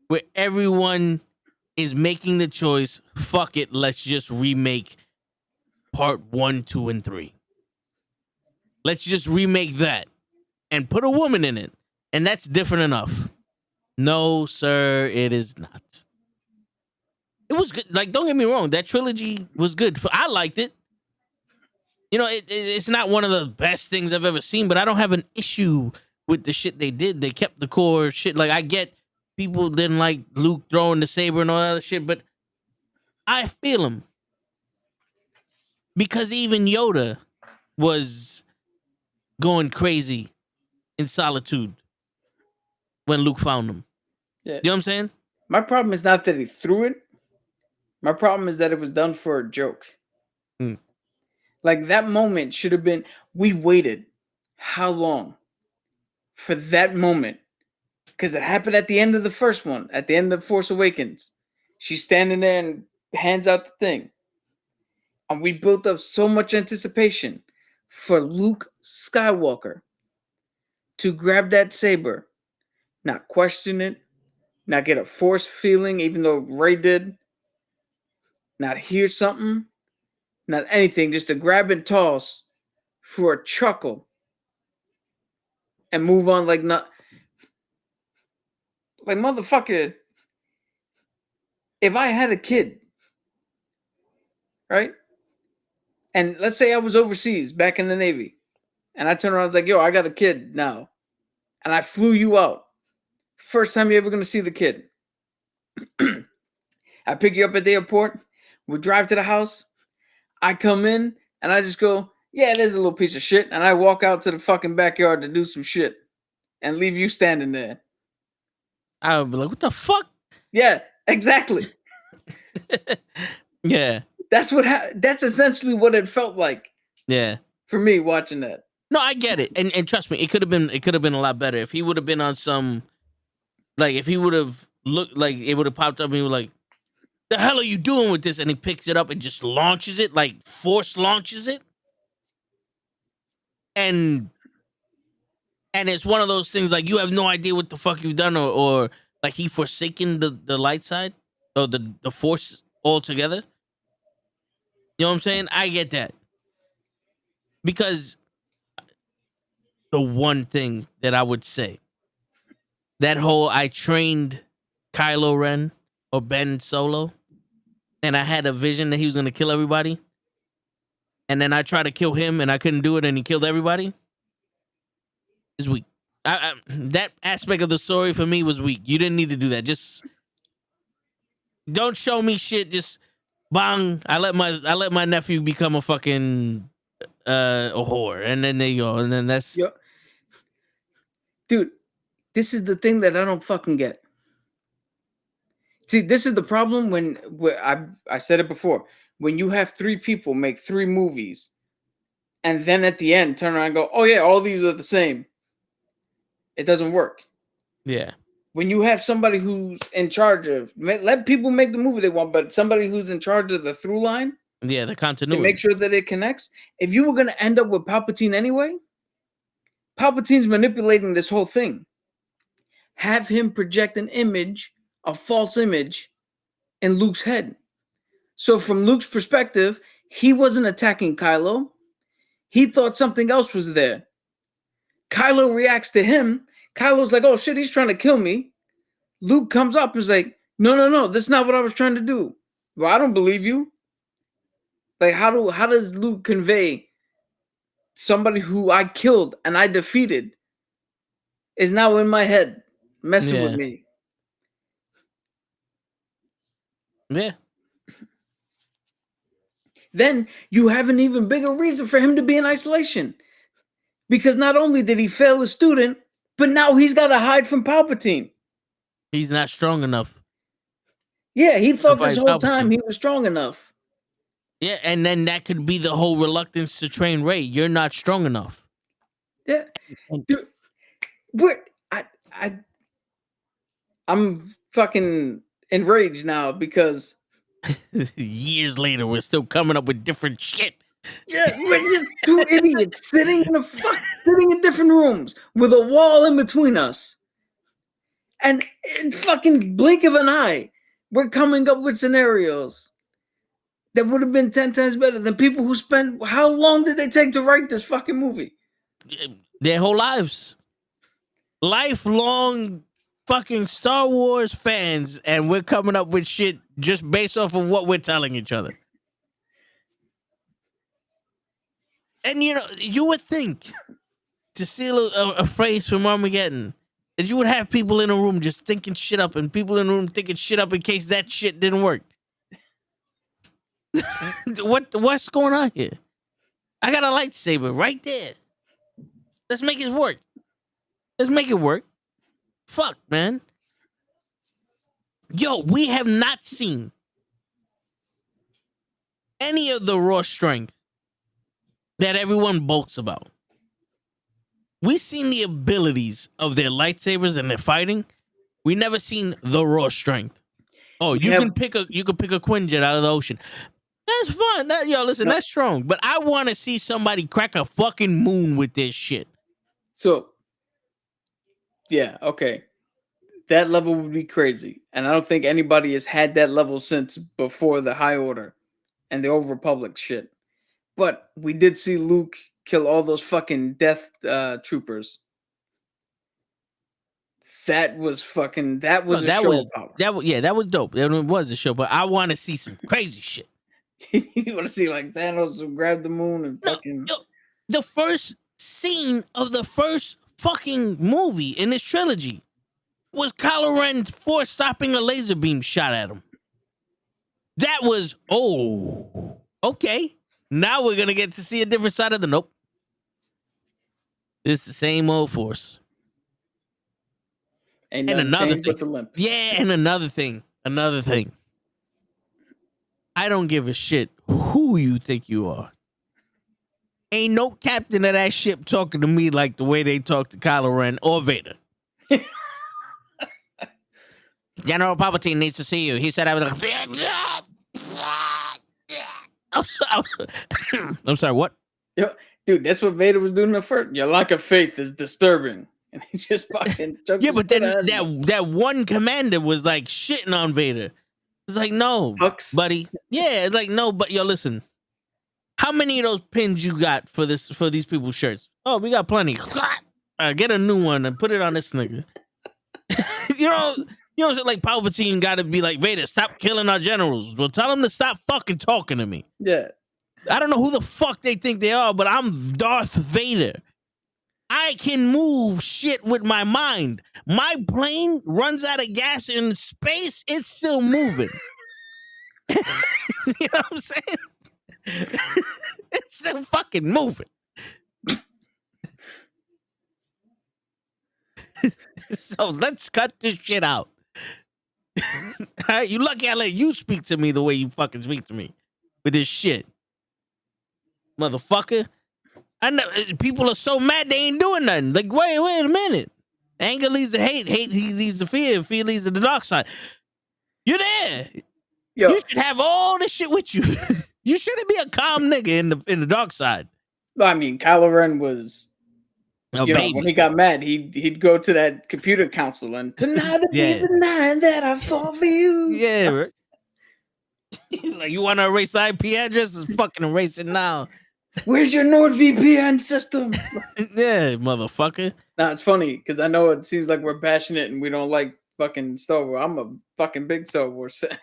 Where everyone is making the choice, fuck it, let's just remake part 1, 2, and 3. Let's just remake that and put a woman in it. And that's different enough. No, sir, it is not. It was good. Like, don't get me wrong. That trilogy was good. I liked it. It's not one of the best things I've ever seen, but I don't have an issue with the shit they did. They kept the core shit. Like, I get people didn't like Luke throwing the saber and all that other shit, but I feel him. Because even Yoda was going crazy in solitude when Luke found him. Yeah. You know what I'm saying? My problem is not that he threw it. My problem is that it was done for a joke. Like, that moment should have been, we waited how long for that moment? Because it happened at the end of the first one, at the end of Force Awakens. She's standing there and hands out the thing. And we built up so much anticipation for Luke Skywalker to grab that saber, not question it, not get a force feeling, even though Rey did, not hear something, not anything, just to grab and toss for a chuckle and move on like not. Like, motherfucker, if I had a kid, right? And let's say I was overseas back in the Navy, and I turned around, I was like, yo, I got a kid now. And I flew you out. First time you're ever going to see the kid. I pick you up at the airport. We drive to the house. I come in, and I just go, yeah, there's a little piece of shit. And I walk out to the fucking backyard to do some shit and leave you standing there. I would be like, what the fuck? Yeah, exactly. Yeah. That's essentially what it felt like. Yeah. For me watching that. No, I get it. And trust me, it could have been a lot better if he would have been on some, like, if he would have looked like it would have popped up and he was like, the hell are you doing with this? And he picks it up and just launches it, like force launches it. And it's one of those things like you have no idea what the fuck you've done, or like he forsaken the light side or the force altogether. You know what I'm saying? I get that. Because the one thing that I would say, that whole I trained Kylo Ren or Ben Solo, and I had a vision that he was going to kill everybody, and then I tried to kill him and I couldn't do it and he killed everybody, is weak. That aspect of the story for me was weak. You didn't need to do that. Just don't show me shit. Just bang. I let my nephew become a fucking a whore, and then there you go, and then that's dude. This is the thing that I don't fucking get. See, this is the problem when I said it before. When you have three people make three movies, and then at the end turn around and go, "Oh yeah, all these are the same." It doesn't work. Yeah. When you have somebody who's in charge of, let people make the movie they want, but somebody who's in charge of the through line, yeah, the continuity, to make sure that it connects. If you were going to end up with Palpatine anyway, Palpatine's manipulating this whole thing. Have him project an image, a false image, in Luke's head. So from Luke's perspective, he wasn't attacking Kylo. He thought something else was there. Kylo reacts to him. Kylo's like, oh shit, he's trying to kill me. Luke comes up and is like, no, that's not what I was trying to do. Well, I don't believe you. Like, how does Luke convey somebody who I killed and I defeated is now in my head messing with me? Yeah. Then you have an even bigger reason for him to be in isolation. Because not only did he fail a student, but now he's got to hide from Palpatine. He's not strong enough. Yeah, he thought this whole time he was strong enough. Yeah, and then that could be the whole reluctance to train Rey. You're not strong enough. Yeah. Dude, I'm fucking enraged now because years later, we're still coming up with different shit. Yeah, we're just two idiots sitting in different rooms with a wall in between us. And in fucking blink of an eye, we're coming up with scenarios that would have been 10 times better than people who spent, how long did they take to write this fucking movie? Their whole lives. Lifelong fucking Star Wars fans, and we're coming up with shit just based off of what we're telling each other. And you know, you would think to steal a phrase from Armageddon, that you would have people in a room just thinking shit up, and people in the room thinking shit up in case that shit didn't work. What's going on here? I got a lightsaber right there. Let's make it work. Let's make it work. Fuck, man. Yo, we have not seen any of the raw strength that everyone boasts about. We've seen the abilities of their lightsabers and their fighting. We never seen the raw strength. Oh, you can pick a Quinjet out of the ocean. That's fun. Listen, that's strong. But I want to see somebody crack a fucking moon with this shit. So, yeah, okay. That level would be crazy. And I don't think anybody has had that level since before the High Order and the Old Republic shit. But we did see Luke kill all those fucking Death Troopers. That was a show of power. That was dope. It was a show, but I want to see some crazy shit. You want to see like Thanos grab the moon and fucking... The first scene of the first fucking movie in this trilogy was Kylo Ren force stopping a laser beam shot at him. That was, okay. Now we're going to get to see a different side of the nope. It's the same old force. And another thing. Yeah, and another thing. I don't give a shit who you think you are. Ain't no captain of that ship talking to me like the way they talk to Kylo Ren or Vader. General Palpatine needs to see you. He said I was I'm sorry, what? Yo, dude, that's what Vader was doing at first. Your lack of faith is disturbing. And he just fucking yeah, but then that one commander was like shitting on Vader. It's like, no, buddy. Yeah, it's like, no, but yo, listen. How many of those pins you got for these people's shirts? Oh, we got plenty. Get a new one and put it on this nigga. you know, like Palpatine got to be like, Vader, stop killing our generals. Well, tell them to stop fucking talking to me. Yeah. I don't know who the fuck they think they are, but I'm Darth Vader. I can move shit with my mind. My plane runs out of gas in space. It's still moving. You know what I'm saying? It's still fucking moving. So let's cut this shit out. All right, you lucky I let you speak to me the way you fucking speak to me with this shit, motherfucker. I know people are so mad they ain't doing nothing. Like, wait a minute. Anger leads to hate. Hate leads to fear. Fear leads to the dark side. You're there. Yo. You should have all this shit with you. You shouldn't be a calm nigga in the dark side. I mean, Kylo Ren was, baby. When he got mad, he'd go to that computer council and tonight will be the night that I fall for you. Yeah, right. He's like, you want to erase the IP address? Let's fucking erase it now. Where's your NordVPN system? Yeah, motherfucker. Nah, it's funny because I know it seems like we're passionate and we don't like fucking Star Wars. I'm a fucking big Star Wars fan.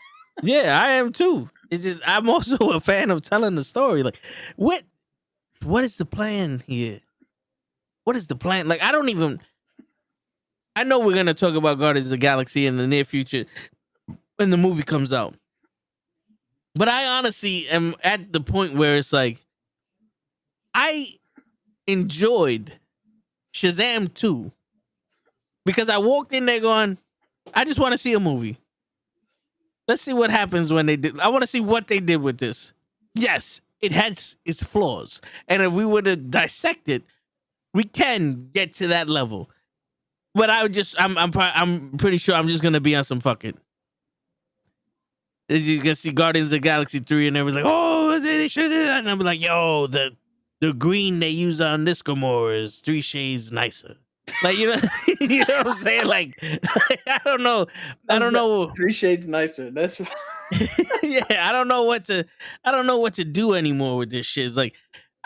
Yeah, I am too. It's just I'm also a fan of telling the story. Like, what is the plan here? What is the plan? Like, I know we're gonna talk about Guardians of the Galaxy in the near future when the movie comes out. But I honestly am at the point where it's like, I enjoyed Shazam 2 because I walked in there going, I just want to see a movie. Let's see what happens when they did. I want to see what they did with this. Yes, it has its flaws. And if we were to dissect it, we can get to that level. But I'm pretty sure I'm just going to be on some fucking. You can see Guardians of the Galaxy 3 and everyone's like, oh, they should do that. And I'm like, yo, the green they use on this Gamora is 3 shades nicer. Like, you know what I'm saying? Like I don't know. 3 shades nicer. That's yeah. I don't know what to do anymore with this shit. It's like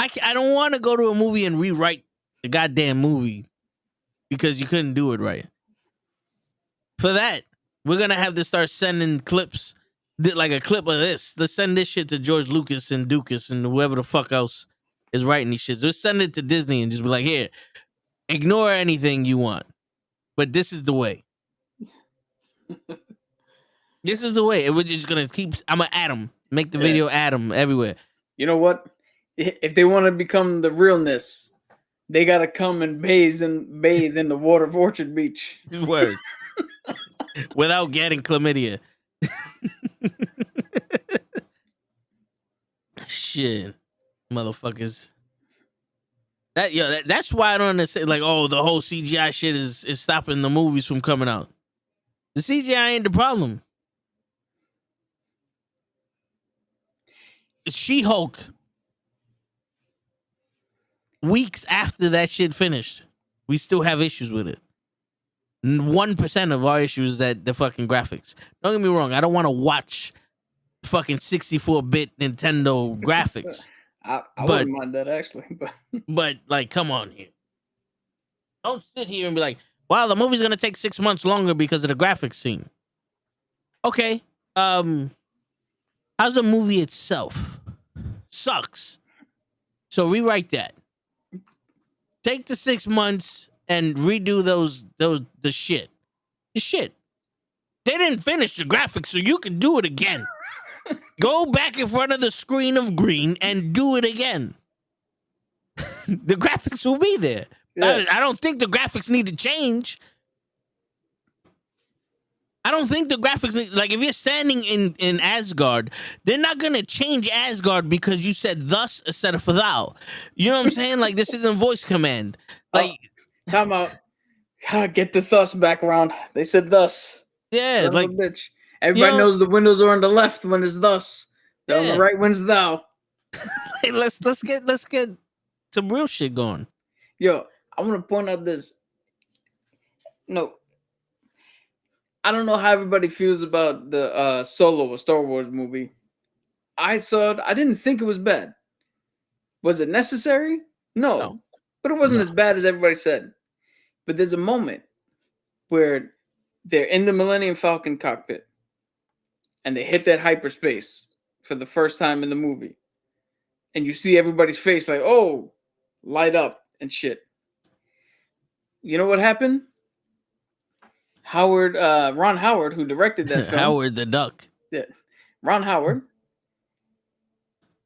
I don't want to go to a movie and rewrite the goddamn movie because you couldn't do it right. For that, we're gonna have to start sending clips, like a clip of this. Let's send this shit to George Lucas and Dukas and whoever the fuck else is writing these shits. Just send it to Disney and just be like, here, Ignore anything you want, but this is the way. This is the way. We're just gonna keep. I'm gonna add them. Make the video add them everywhere. You know what? If they want to become the realness, they gotta come and bathe in the water of Orchard Beach. Word. Without getting chlamydia. Shit, motherfuckers. That's why I don't understand. Like, oh, the whole CGI shit is stopping the movies from coming out. The CGI ain't the problem. She-Hulk. Weeks after that shit finished, we still have issues with it. 1% of our issues is that the fucking graphics. Don't get me wrong. I don't want to watch fucking 64-bit Nintendo graphics. I wouldn't mind that actually, but like, come on here. Don't sit here and be like, "Wow, the movie's gonna take 6 months longer because of the graphics scene." Okay, how's the movie itself? Sucks. So rewrite that. Take the 6 months and redo the shit. The shit. They didn't finish the graphics, so you can do it again. Go back in front of the screen of green and do it again. The graphics will be there. Yeah. I don't think the graphics need to change. I don't think the graphics, like if you're standing in Asgard, they're not going to change Asgard because you said thus instead of thou. You know what I'm saying? Like, this isn't voice command. Like, time out. Gotta get the thus back around. They said thus. Yeah, like, bitch. Everybody knows the windows are on the left when it's thus. On the right when it's thou. Hey, let's get some real shit going. Yo, I want to point out this. No, I don't know how everybody feels about the Solo, a Star Wars movie. I saw it. I didn't think it was bad. Was it necessary? No. But it wasn't as bad as everybody said. But there's a moment where they're in the Millennium Falcon cockpit and they hit that hyperspace for the first time in the movie. And you see everybody's face like, oh, light up and shit. You know what happened? Ron Howard, who directed that film. Howard the Duck. Yeah. Ron Howard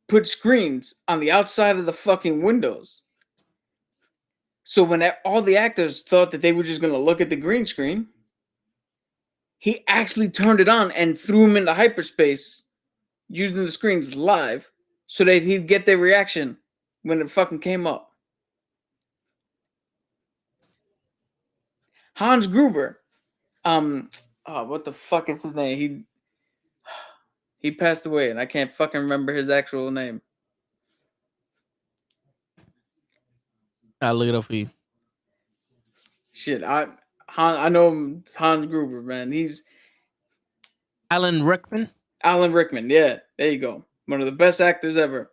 put screens on the outside of the fucking windows. So when all the actors thought that they were just going to look at the green screen, he actually turned it on and threw them into hyperspace using the screens live so that he'd get their reaction when it fucking came up. Hans Gruber, what the fuck is his name? He passed away and I can't fucking remember his actual name. I'll look it up for you. Shit, I know him, Hans Gruber, man. He's Alan Rickman. Alan Rickman, yeah, there you go. One of the best actors ever.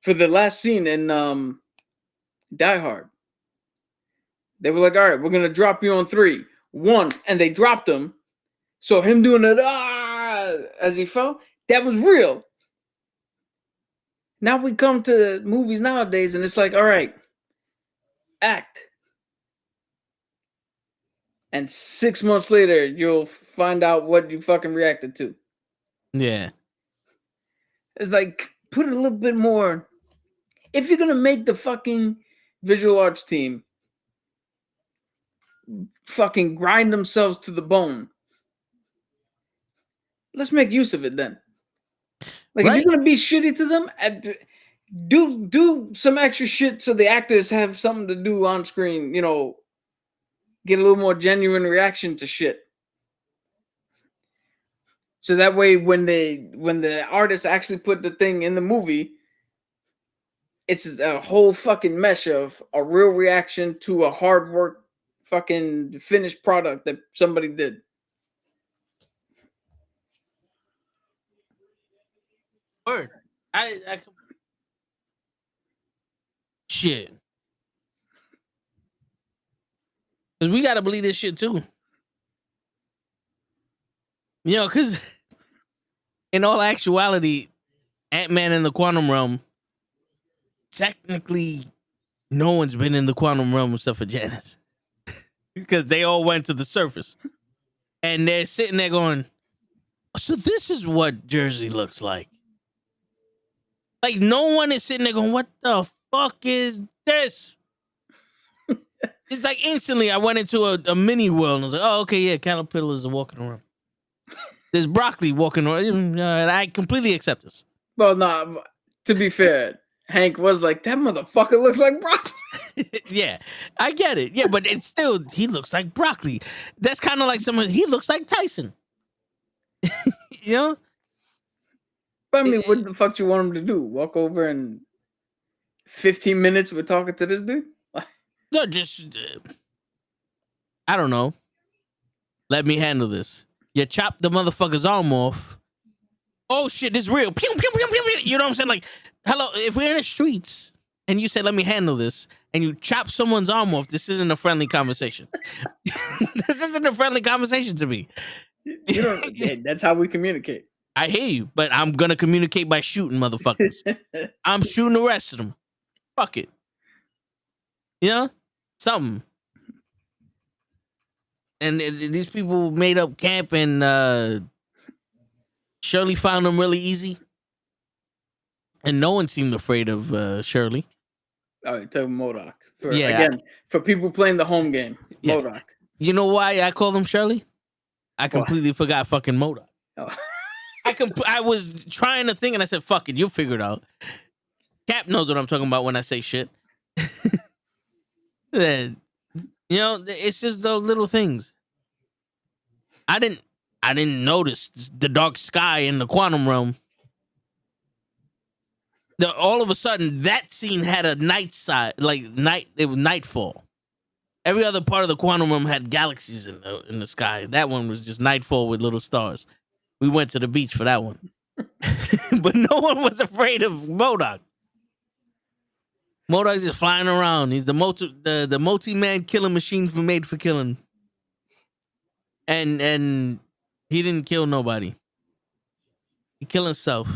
For the last scene in Die Hard, they were like, all right, we're going to drop you on 3. 1, and they dropped him. So him doing it as he fell, that was real. Now we come to movies nowadays, and it's like, all right, act. And 6 months later, you'll find out what you fucking reacted to. Yeah. It's like, put a little bit more. If you're going to make the fucking visual arts team fucking grind themselves to the bone, let's make use of it then. Like, if you're going to be shitty to them, do some extra shit so the actors have something to do on screen, you know, get a little more genuine reaction to shit. So that way, when the artists actually put the thing in the movie, it's a whole fucking mesh of a real reaction to a hard work fucking finished product that somebody did. Word. Shit. Cause we gotta believe this shit too. You know, cause in all actuality, Ant-Man in the Quantum Realm technically no one's been in the quantum realm except for Janice. Because they all went to the surface. And they're sitting there going, so this is what Jersey looks like. Like, no one is sitting there going, what the fuck is this? It's like instantly I went into a mini world and I was like, oh, okay, yeah, caterpillars are walking around. There's broccoli walking around. And I completely accept this. Well, no, to be fair, Hank was like, that motherfucker looks like broccoli. Yeah, I get it. Yeah, but it's still, he looks like broccoli. That's kind of like someone, he looks like Tyson. You know? But I mean, what the fuck you want him to do? Walk over and 15 minutes we're talking to this dude? No, just, I don't know. Let me handle this. You chop the motherfucker's arm off. Oh shit, this is real. Pew, pew, pew, pew, pew. You know what I'm saying? Like, hello, if we're in the streets and you say, let me handle this, and you chop someone's arm off, this isn't a friendly conversation. This isn't a friendly conversation to me. You know, that's how we communicate. I hear you, but I'm going to communicate by shooting motherfuckers. I'm shooting the rest of them. Fuck it. You know? Something. And these people made up camp and Shirley found them really easy. And no one seemed afraid of Shirley. All right, tell MODOK. Yeah. Again, for people playing the home game, Yeah. MODOK. You know why I call them Shirley? I completely forgot fucking MODOK. Oh. I was trying to think and I said, fuck it, you'll figure it out. Cap knows what I'm talking about when I say shit. You know, it's just those little things. I didn't notice the dark sky in the quantum realm. All of a sudden, that scene had a night side, like night. It was nightfall. Every other part of the quantum realm had galaxies in the sky. That one was just nightfall with little stars. We went to the beach for that one, but no one was afraid of MODOK. MODOK's just flying around. He's the multi-man killing machine made for killing. And he didn't kill nobody. He killed himself.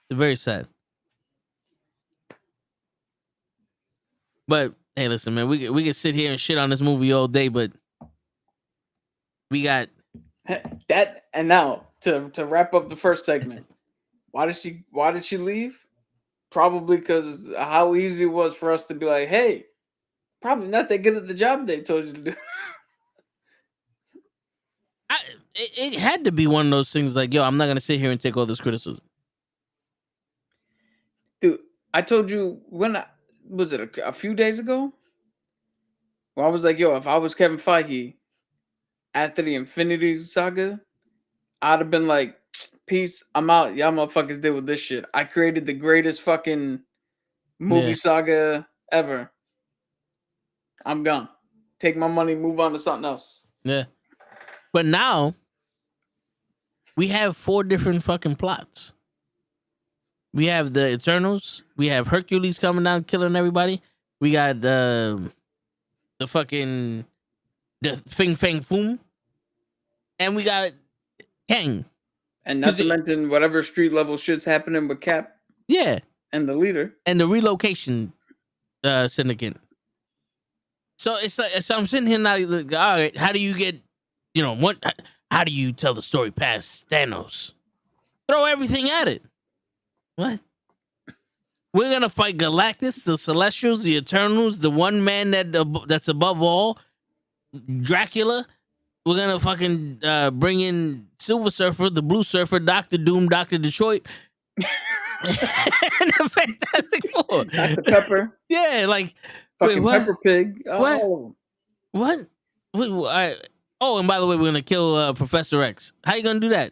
It's very sad. But hey, listen, man, we can sit here and shit on this movie all day, but we got that. And now to wrap up the first segment, why did she leave? Probably because how easy it was for us to be like, hey, probably not that good at the job they told you to do. It had to be one of those things like, yo, I'm not gonna sit here and take all this criticism. Dude, I told you was it a few days ago? Where I was like, yo, if I was Kevin Feige after the Infinity Saga, I'd have been like, peace, I'm out. Y'all motherfuckers deal with this shit. I created the greatest fucking movie saga ever. I'm gone. Take my money, move on to something else. Yeah. But now we have 4 different fucking plots. We have the Eternals. We have Hercules coming down, killing everybody. We got the Fing Fang Foom. And we got Kang. And not to mention whatever street level shit's happening with Cap. Yeah. And the leader. And the relocation syndicate. So it's like, so I'm sitting here now, like, all right, how do you get, how do you tell the story past Thanos? Throw everything at it. What? We're going to fight Galactus, the Celestials, the Eternals, the one man that's above all, Dracula. We're going to fucking bring in Silver Surfer, the Blue Surfer, Dr. Doom, Dr. Detroit, and the Fantastic Four. Dr. Pepper. Yeah, like... Fucking Pepper Pig. What? All of them. What? Oh, and by the way, we're going to kill Professor X. How you going to do that?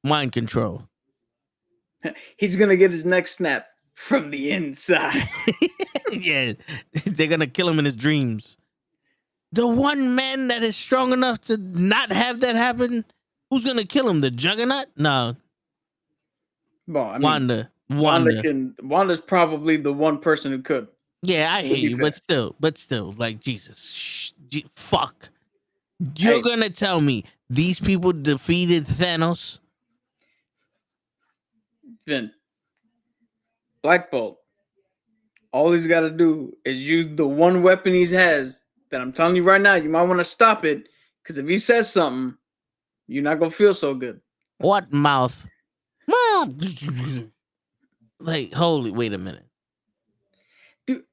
Mind control. He's going to get his neck snapped from the inside. Yeah, they're going to kill him in his dreams. The one man that is strong enough to not have that happen, who's going to kill him? The Juggernaut? No. Well, I mean, Wanda. Wanda's probably the one person who could. Yeah, I hear you, but still, like, Jesus, fuck. You're going to tell me these people defeated Thanos? Vin, Black Bolt, All he's got to do is use the one weapon he has that I'm telling you right now, you might want to stop it, because if he says something, you're not going to feel so good. What mouth? Like, holy, wait a minute. Dude,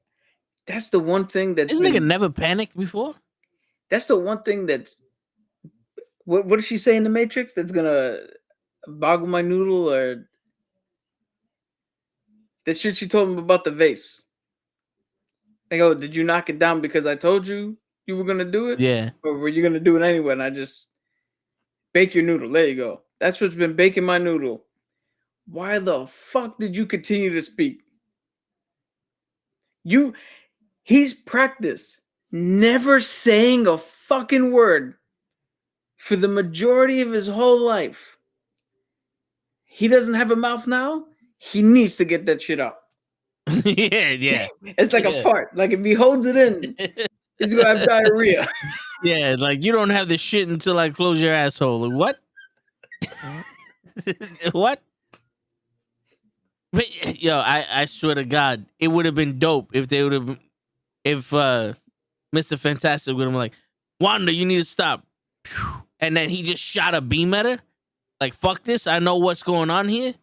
that's the one thing that's This nigga never panicked before? That's the one thing that's... What did she say in The Matrix that's going to boggle my noodle? Or the shit she told him about the vase. Like, oh, did you knock it down because I told you were going to do it? Yeah. Or were you going to do it anyway? And I just... Bake your noodle. There you go. That's what's been baking my noodle. Why the fuck did you continue to speak? He's practiced never saying a fucking word for the majority of his whole life. He doesn't have a mouth now. He needs to get that shit out. yeah. It's like a fart. Like if he holds it in, he's gonna have diarrhea. Yeah, like you don't have the shit until I close your asshole. Like, what? What? But, yo, I swear to God, it would have been dope if they would have, if Mr. Fantastic would have been like, Wanda, you need to stop. And then he just shot a beam at her. Like, fuck this. I know what's going on here.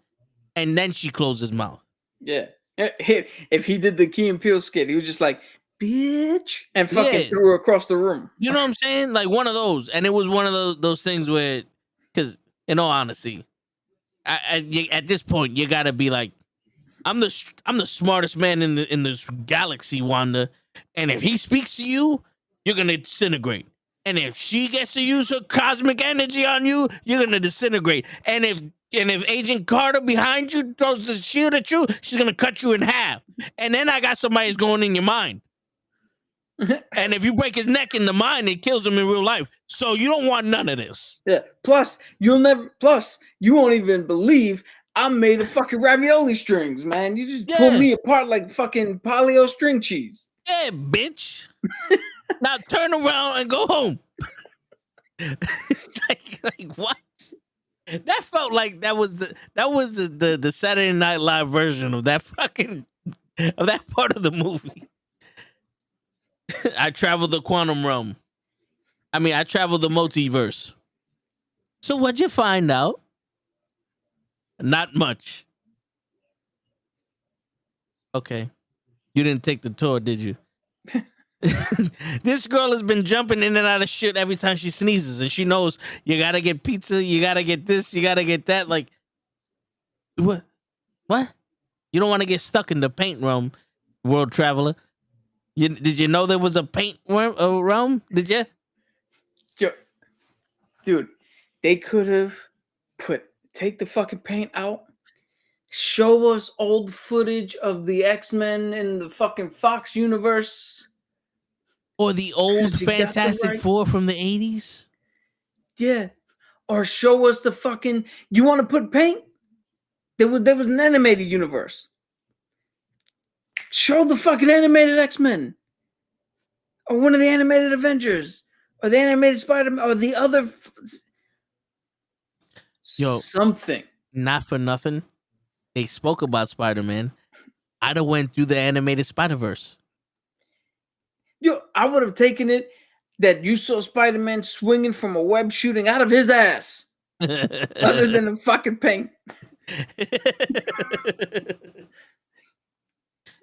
And then she closed his mouth. Yeah. If he did the Key and Peele skit, he was just like, bitch, and fucking threw her across the room. You know what I'm saying? Like one of those. And it was one of those things where, because in all honesty, at this point, you got to be like, I'm the smartest man in this galaxy, Wanda. And if he speaks to you, you're gonna disintegrate. And if she gets to use her cosmic energy on you, you're gonna disintegrate. And if Agent Carter behind you throws the shield at you, she's gonna cut you in half. And then I got somebody who's going in your mind. And if you break his neck in the mind, it kills him in real life. So you don't want none of this. Yeah. Plus, you won't even believe I'm made of fucking ravioli strings, man. You just pull me apart like fucking polio string cheese. Yeah, bitch. Now turn around and go home. like what? That felt like that was the Saturday Night Live version of that part of the movie. I traveled the quantum realm. I mean, I traveled the multiverse. So what'd you find out? Not much. Okay. You didn't take the tour, did you? This girl has been jumping in and out of shit every time she sneezes, and she knows you gotta get pizza, you gotta get this, you gotta get that. Like, what? You don't want to get stuck in the paint realm, world traveler. Did you know there was a paint realm? Did you? Dude, they could have take the fucking paint out, show us old footage of the X-Men in the fucking Fox universe. Or the old Fantastic Four from the 80s. Yeah. Or show us the fucking... You want to put paint? There was an animated universe. Show the fucking animated X-Men. Or one of the animated Avengers. Or the animated Spider-Man. Or the other... Yo, something. Not for nothing. They spoke about Spider-Man. I'd have went through the animated Spider-Verse. Yo, I would have taken it that you saw Spider-Man swinging from a web shooting out of his ass. Other than the fucking paint.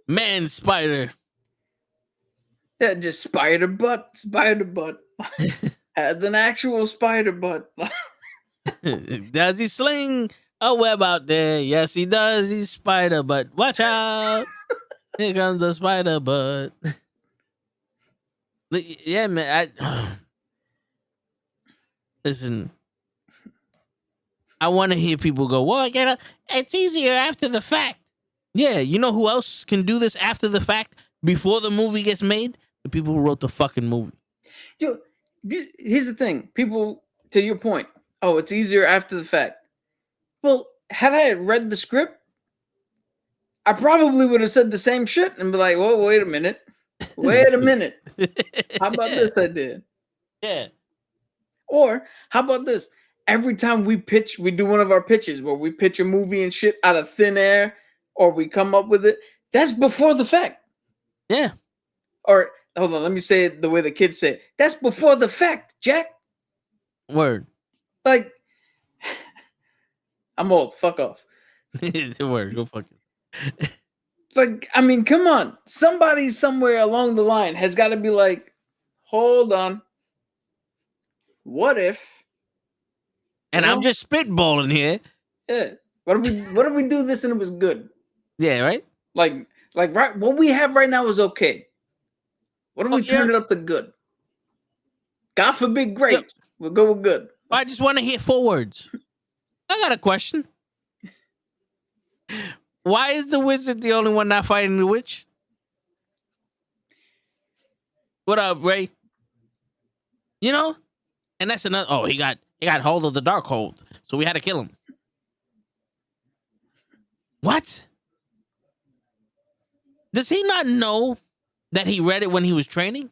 Man spider. Yeah, just spider butt. Has an actual spider butt. Does he sling a web out there? Yes, he does. He's spider butt. Watch out. Here comes the spider butt. Yeah, man. Listen. I want to hear people go, well, it's easier after the fact. Yeah, you know who else can do this after the fact before the movie gets made? The people who wrote the fucking movie. Yo, here's the thing. People, to your point, oh, it's easier after the fact. Well, had I read the script, I probably would have said the same shit and be like, whoa, wait a minute. How about this idea? Yeah. Or how about this? Every time we do one of our pitches where we pitch a movie and shit out of thin air, or we come up with it, That's before the fact. Yeah. Or hold on, let me say it the way the kids say it. That's before the fact, Jack. Word. Like, I'm old. Fuck off. It's a word. Go fuck it. Like, I mean, come on. Somebody somewhere along the line has got to be like, hold on. What if? And I'm just spitballing here. Yeah. What if we do this and it was good? Yeah, right? Like right, what we have right now is okay. What if we turn it up to good? God forbid great. Yep. We'll go with good. I just want to hear 4 words. I got a question. Why is the wizard the only one not fighting the witch? What up, Ray? You know? And that's another. Oh, he got hold of the dark hold, so we had to kill him. What? Does he not know that he read it when he was training?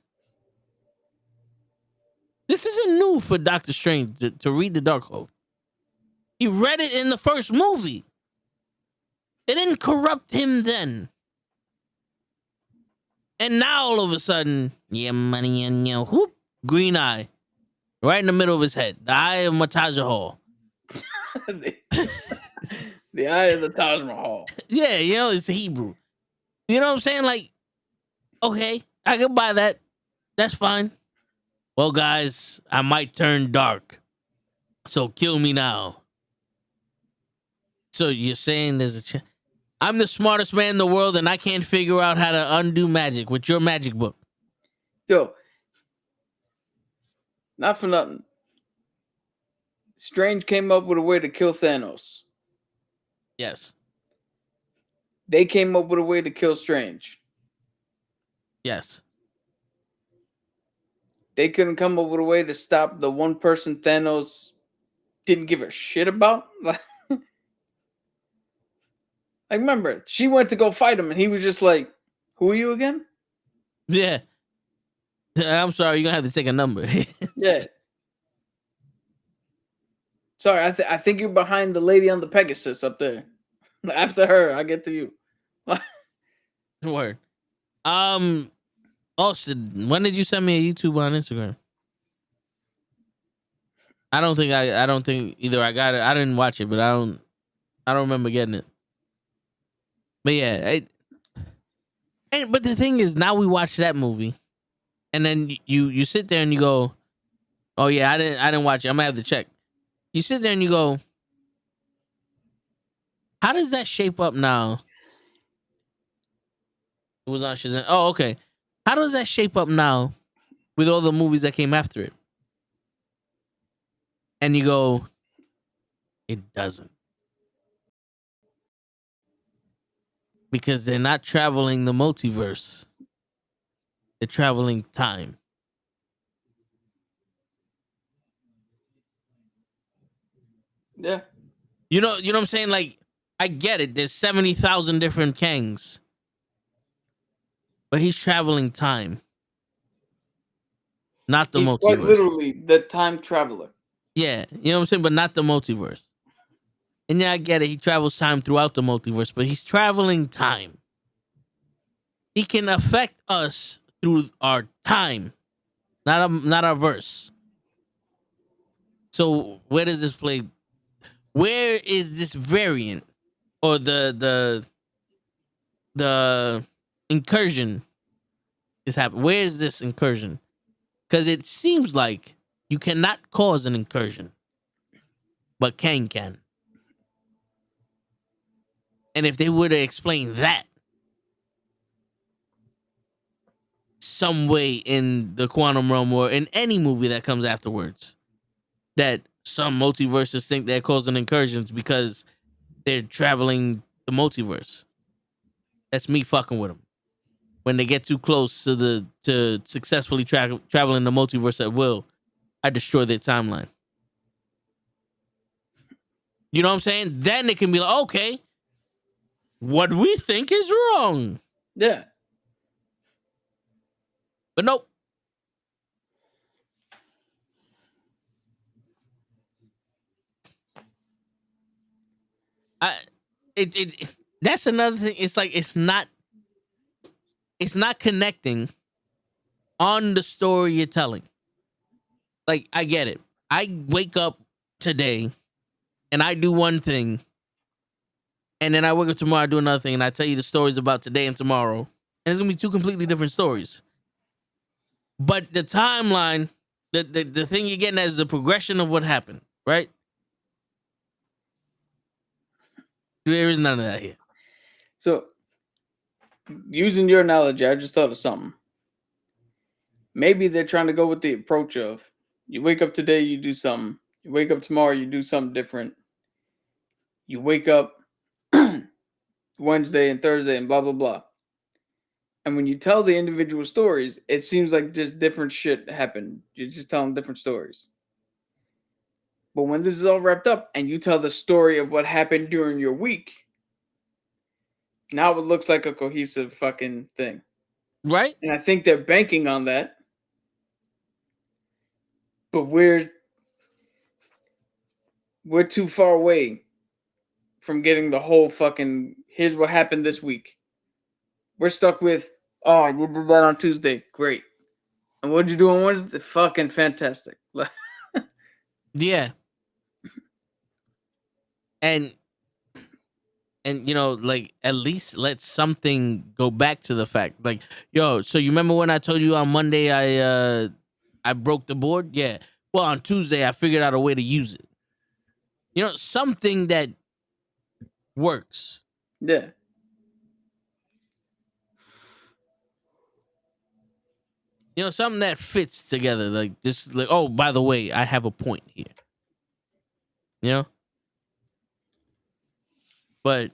This isn't new for Doctor Strange to read the dark hold. He read it in the first movie. It didn't corrupt him then. And now all of a sudden, yeah, money and whoop, green eye. Right in the middle of his head. The eye of Mataja Hall. The eye of the Taj Mahal. Yeah, it's Hebrew. You know what I'm saying? Like, okay, I can buy that. That's fine. Well, guys, I might turn dark. So kill me now. So you're saying there's a chance? I'm the smartest man in the world and I can't figure out how to undo magic with your magic book. Yo, not for nothing. Strange came up with a way to kill Thanos. Yes. They came up with a way to kill Strange. Yes. They couldn't come up with a way to stop the one person Thanos didn't give a shit about. Like, remember, she went to go fight him and he was just like, who are you again? Yeah. I'm sorry, you're going to have to take a number. Yeah. Sorry, I think you're behind the lady on the Pegasus up there. After her, I get to you. Word. Austin, when did you send me a YouTube on Instagram? I don't think either I got it. I didn't watch it, but I don't remember getting it. But yeah, but the thing is, now we watch that movie, and then you sit there and you go, "Oh yeah, I didn't watch it. I'm gonna have to check." You sit there and you go, "How does that shape up now?" It was on Shazam. Oh, okay. How does that shape up now with all the movies that came after it? And you go, it doesn't. Because they're not traveling the multiverse. They're traveling time. Yeah. You know what I'm saying? Like, I get it. There's 70,000 different Kangs. But he's traveling time. Not the He's multiverse. quite literally the time traveler. Yeah, you know what I'm saying? But not the multiverse. And yeah, I get it. He travels time throughout the multiverse, but he's traveling time. He can affect us through our time, not our verse. So where does this play? Where is this variant or the incursion is happening? Where is this incursion? Because it seems like you cannot cause an incursion, but Kang can. And if they were to explain that some way in the quantum realm or in any movie that comes afterwards, that some multiverses think they're causing incursions because they're traveling the multiverse. That's me fucking with them. When they get too close to successfully traveling the multiverse at will, I destroy their timeline. You know what I'm saying? Then it can be like, okay, what we think is wrong. Yeah. But nope. That's another thing. It's like it's not it's not connecting on the story you're telling. Like, I get it. I wake up today and I do one thing, and then I wake up tomorrow, I do another thing, and I tell you the stories about today and tomorrow, and it's gonna be two completely different stories. But the timeline, the thing you're getting at is the progression of what happened, right? There is none of that here. So, using your analogy, I just thought of something. Maybe they're trying to go with the approach of you wake up today, you do something. You wake up tomorrow, you do something different. You wake up Wednesday and Thursday and blah, blah, blah. And when you tell the individual stories, it seems like just different shit happened. You're just telling different stories. But when this is all wrapped up and you tell the story of what happened during your week, now it looks like a cohesive fucking thing. Right? And I think they're banking on that. But we're too far away from getting the whole fucking here's what happened this week. We're stuck with, oh, you did that on Tuesday. Great. And what'd you do on Wednesday? Fucking fantastic. Yeah. And you know, like, at least let something go back to the fact. Like, yo, so you remember when I told you on Monday I broke the board? Yeah. Well, on Tuesday I figured out a way to use it. You know, something that works. Yeah. You know, something that fits together. Like, just like, oh, by the way, I have a point here. You know? But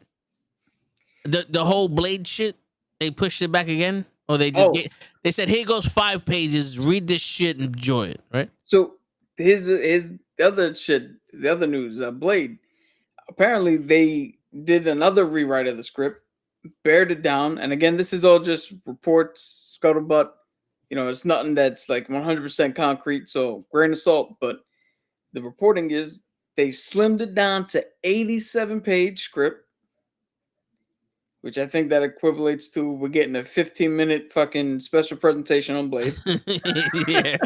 the whole Blade shit, they pushed it back again? Or they just they said, here goes 5 pages, read this shit and enjoy it, right? So his the other shit, the other news, Blade. Apparently they did another rewrite of the script, bared it down, and again, this is all just reports, scuttlebutt. You know, it's nothing that's like 100% concrete, so grain of salt. But the reporting is they slimmed it down to 87-page script, which I think that equivalates to we're getting a 15-minute fucking special presentation on Blade. Yeah.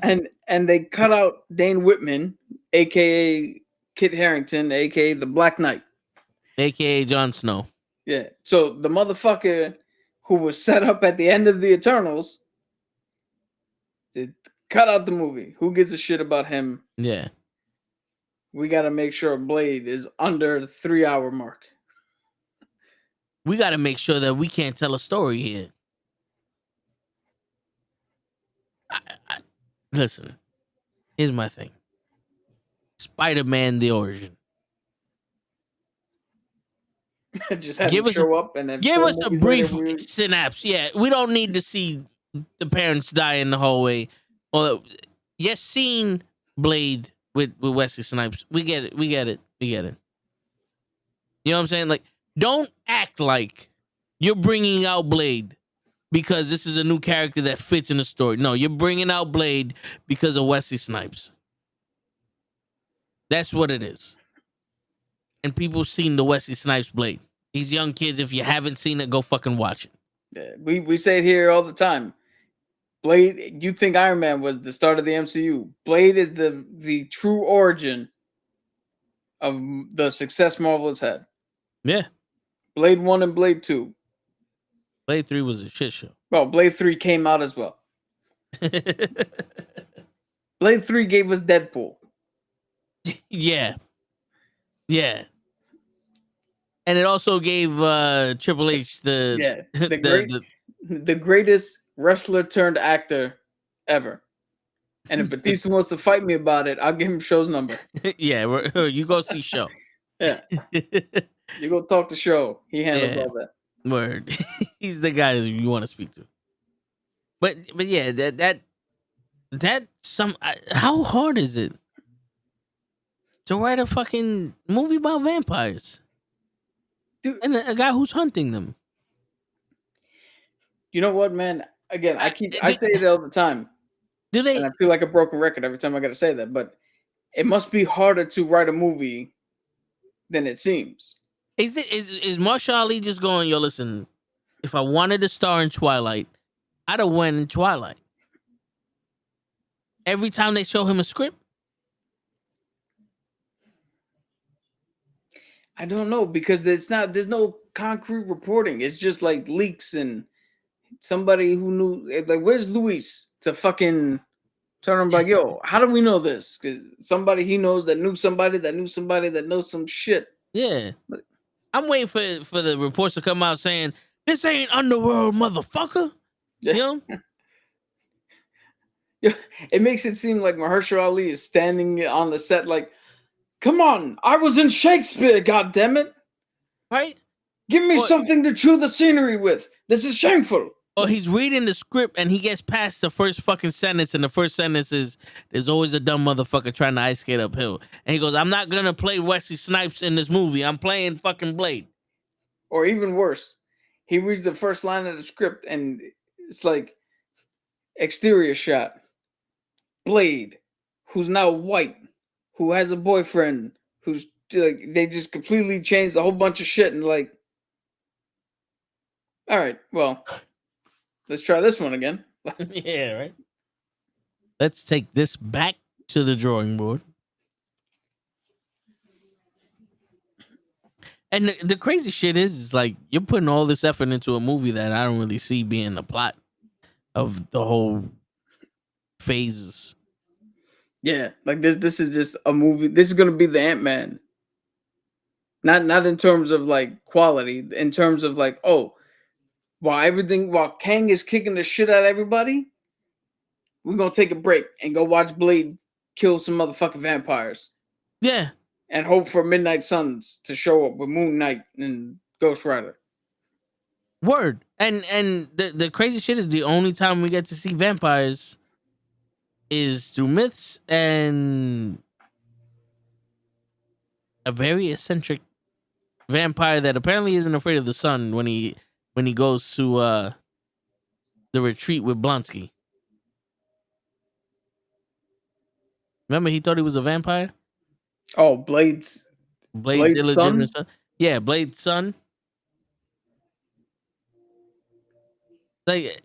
and they cut out Dane Whitman, aka Kit Harington, aka the Black Knight, AKA Jon Snow. Yeah. So the motherfucker who was set up at the end of the Eternals, they cut out the movie. Who gives a shit about him? Yeah. We got to make sure Blade is under the 3-hour mark. We got to make sure that we can't tell a story here. Listen, here's my thing. Spider-Man: The Origin. Just have him show up and then give us a brief synapse. Yeah, we don't need to see the parents die in the hallway. Or yes, seen Blade with Wesley Snipes. We get it. We get it. We get it. You know what I'm saying? Like, don't act like you're bringing out Blade because this is a new character that fits in the story. No, you're bringing out Blade because of Wesley Snipes. That's what it is. And people seen the Wesley Snipes Blade. These young kids, if you haven't seen it, go fucking watch it. Yeah, we say it here all the time. Blade, you think Iron Man was the start of the MCU. Blade is the true origin of the success Marvel has had. Yeah. Blade 1 and Blade 2. Blade 3 was a shit show. Well, Blade 3 came out as well. Blade 3 gave us Deadpool. Yeah. Yeah. And it also gave Triple H the greatest wrestler turned actor ever. And if Batista wants to fight me about it, I'll give him Show's number. Yeah, you go see Show. Yeah. You go talk to Show. He handles all that. Word. He's the guy that you want to speak to. But yeah, that some how hard is it to write a fucking movie about vampires? Dude, and a guy who's hunting them. You know what, man? Again, I say it all the time. Do they? And I feel like a broken record every time I got to say that, but it must be harder to write a movie than it seems. Is Marsha Ali just going, yo, listen, if I wanted to star in Twilight, I'd have went in Twilight. Every time they show him a script, I don't know, because there's no concrete reporting. It's just like leaks and somebody who knew, like, where's Luis to fucking turn him like, yo, how do we know this? Because somebody he knows that knew somebody that knew somebody that knows some shit. yeah. I'm waiting for the reports to come out saying this ain't Underworld, motherfucker. You know? It makes it seem like Mahershala Ali is standing on the set like, come on, I was in Shakespeare, goddammit. Right? Give me something to chew the scenery with. This is shameful. Or he's reading the script and he gets past the first fucking sentence, and the first sentence is, there's always a dumb motherfucker trying to ice skate uphill. And he goes, I'm not gonna play Wesley Snipes in this movie. I'm playing fucking Blade. Or even worse, he reads the first line of the script and it's like, exterior shot. Blade, who's now white, who has a boyfriend, who's like, they just completely changed a whole bunch of shit and like, all right, well, let's try this one again. Yeah, right. Let's take this back to the drawing board. And the crazy shit is like, you're putting all this effort into a movie that I don't really see being the plot of the whole phases. Yeah, like this is just a movie. This is gonna be the Ant-Man. Not in terms of like quality, in terms of like, oh, while Kang is kicking the shit out of everybody, we're gonna take a break and go watch Blade kill some motherfucking vampires. Yeah. And hope for Midnight Suns to show up with Moon Knight and Ghost Rider. Word. And the crazy shit is the only time we get to see vampires is through myths and a very eccentric vampire that apparently isn't afraid of the sun when he goes to the retreat with Blonsky. Remember, he thought he was a vampire? Oh, Blade's illegitimate son? son? Yeah, Blade's son. Like,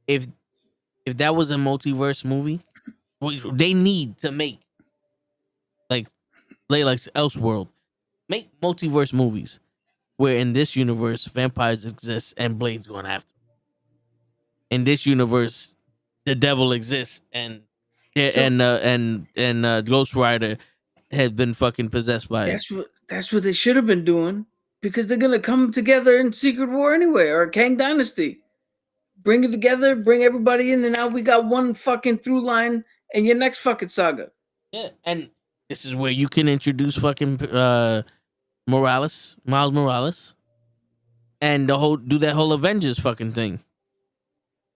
if that was a multiverse movie, they need to make like Elseworld, make multiverse movies where in this universe vampires exist and Blade's going after them. In this universe, the devil exists and Ghost Rider has been fucking possessed by it. That's what they should have been doing, because they're gonna come together in Secret War anyway, or Kang Dynasty. Bring it together, bring everybody in, and now we got one fucking through line in your next fucking saga. Yeah, and this is where you can introduce fucking Miles Morales, and do that whole Avengers fucking thing.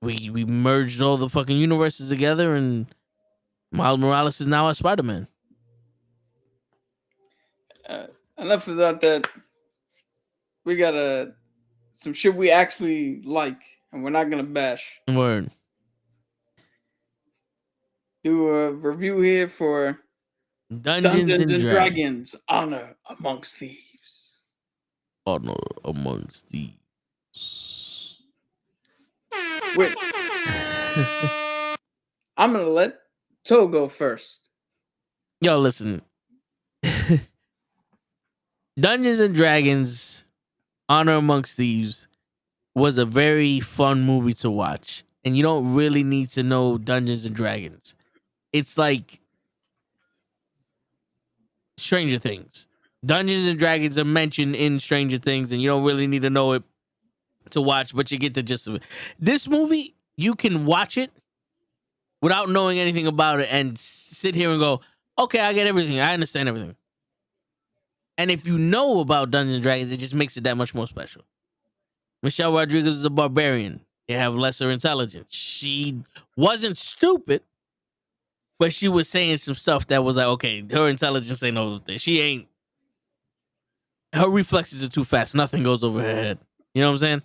We merged all the fucking universes together, and Miles Morales is now a Spider-Man. Enough of that we got some shit we actually like, and we're not gonna bash. Word. Do a review here for Dungeons and Dragons: Honor Amongst Thieves. Honor Amongst Thieves. Wait. I'm gonna let Toe go first. Yo, listen. Dungeons and Dragons: Honor Amongst Thieves was a very fun movie to watch. And you don't really need to know Dungeons and Dragons. It's like Stranger Things. Dungeons and Dragons are mentioned in Stranger Things, and you don't really need to know it to watch, but you get the gist of it. This movie, you can watch it without knowing anything about it and sit here and go, okay, I get everything. I understand everything. And if you know about Dungeons and Dragons, it just makes it that much more special. Michelle Rodriguez is a barbarian. They have lesser intelligence. She wasn't stupid, but she was saying some stuff that was like, okay, her intelligence ain't over there. She ain't. Her reflexes are too fast. Nothing goes over her head. You know what I'm saying?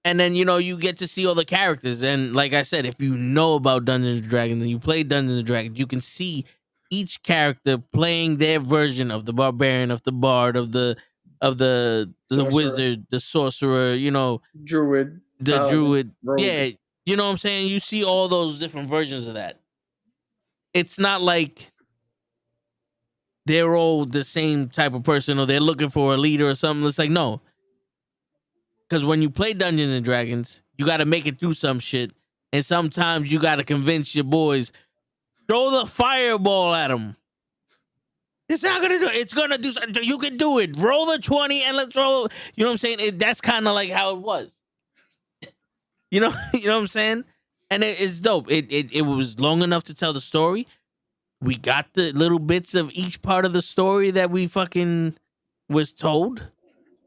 And then, you get to see all the characters. And like I said, if you know about Dungeons and Dragons and you play Dungeons and Dragons, you can see each character playing their version of the barbarian, of the bard, of the the Sorcerer. wizard, the sorcerer, you know, Druid. the paladin, druid. rogue. Yeah, you know what I'm saying? You see all those different versions of that. It's not like they're all the same type of person or they're looking for a leader or something. It's like, no. Because when you play Dungeons and Dragons, you got to make it through some shit. And sometimes you got to convince your boys, throw the fireball at them. It's not going to do it. It's going to do something. You can do it. Roll the 20 and let's roll. You know what I'm saying? That's kind of like how it was. You know what I'm saying? And it's dope. It was long enough to tell the story. We got the little bits of each part of the story that we fucking was told.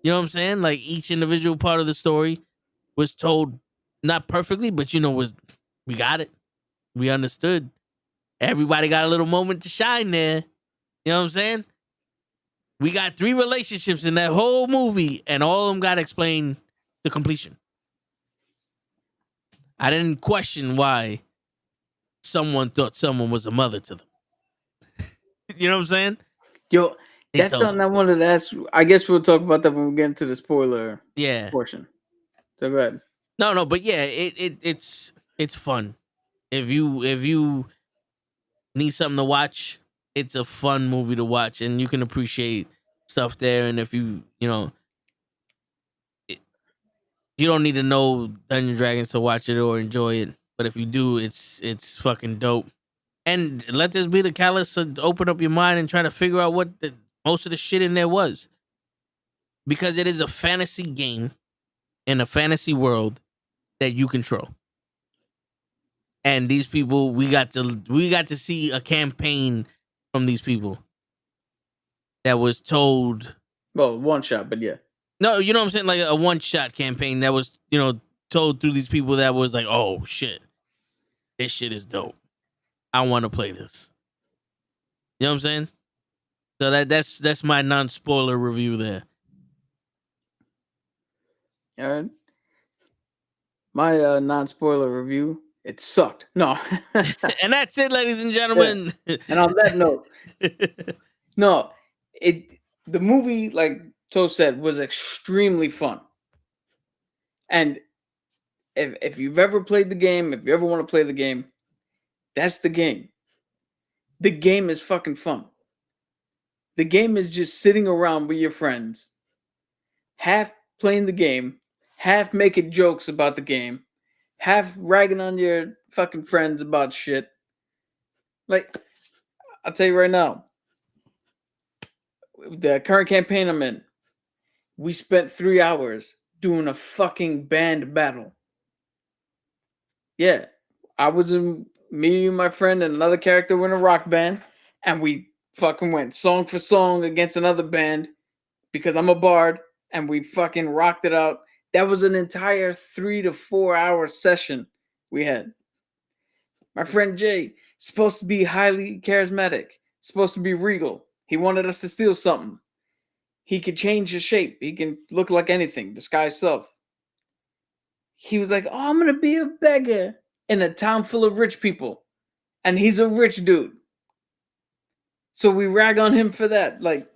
You know what I'm saying? Like each individual part of the story was told not perfectly, but you know, we got it. We understood. Everybody got a little moment to shine there. You know what I'm saying? We got 3 relationships in that whole movie, and all of them got explained to completion. I didn't question why someone thought someone was a mother to them. You know what I'm saying? Yo, They that's told something I wanted to ask. I guess we'll talk about that when we get into the spoiler Yeah. portion. So go ahead. No, but yeah, it's fun. If you need something to watch, it's a fun movie to watch, and you can appreciate stuff there. And if you know, you don't need to know Dungeons and Dragons to watch it or enjoy it. But if you do, it's fucking dope. And let this be the catalyst to open up your mind and try to figure out what most of the shit in there was. Because it is a fantasy game in a fantasy world that you control. And these people, we got to see a campaign from these people that was told. Well, one shot, but yeah. No, you know what I'm saying? Like a one-shot campaign that was, you know, told through these people that was like, oh shit, this shit is dope. I want to play this. You know what I'm saying? So that's my non-spoiler review there. All right. My non-spoiler review, it sucked. No. And that's it, ladies and gentlemen. Yeah. And on that note, no, the movie, like Toe said, was extremely fun. And if you've ever played the game, if you ever want to play the game, that's the game. The game is fucking fun. The game is just sitting around with your friends, half playing the game, half making jokes about the game, half ragging on your fucking friends about shit. Like, I'll tell you right now, the current campaign I'm in, we spent 3 hours doing a fucking band battle. Yeah, me and my friend and another character were in a rock band, and we fucking went song for song against another band because I'm a bard, and we fucking rocked it out. That was an entire 3 to 4 hour session we had. My friend Jay, supposed to be highly charismatic, supposed to be regal. He wanted us to steal something. He could change his shape. He can look like anything, disguise self. He was like, oh, I'm going to be a beggar in a town full of rich people. And he's a rich dude. So we rag on him for that. Like,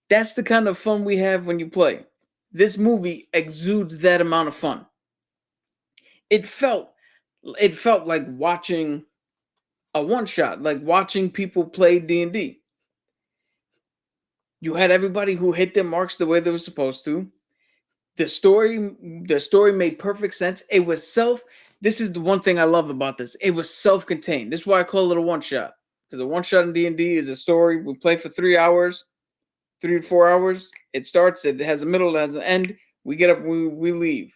that's the kind of fun we have when you play. This movie exudes that amount of fun. It felt like watching a one-shot, like watching people play D&D. You had everybody who hit their marks the way they were supposed to. The story made perfect sense. This is the one thing I love about this. It was self-contained. This is why I call it a one-shot. Because a one-shot in D&D is a story. We play for 3 hours, 3 to 4 hours. It starts, it has a middle, it has an end. We get up, we leave.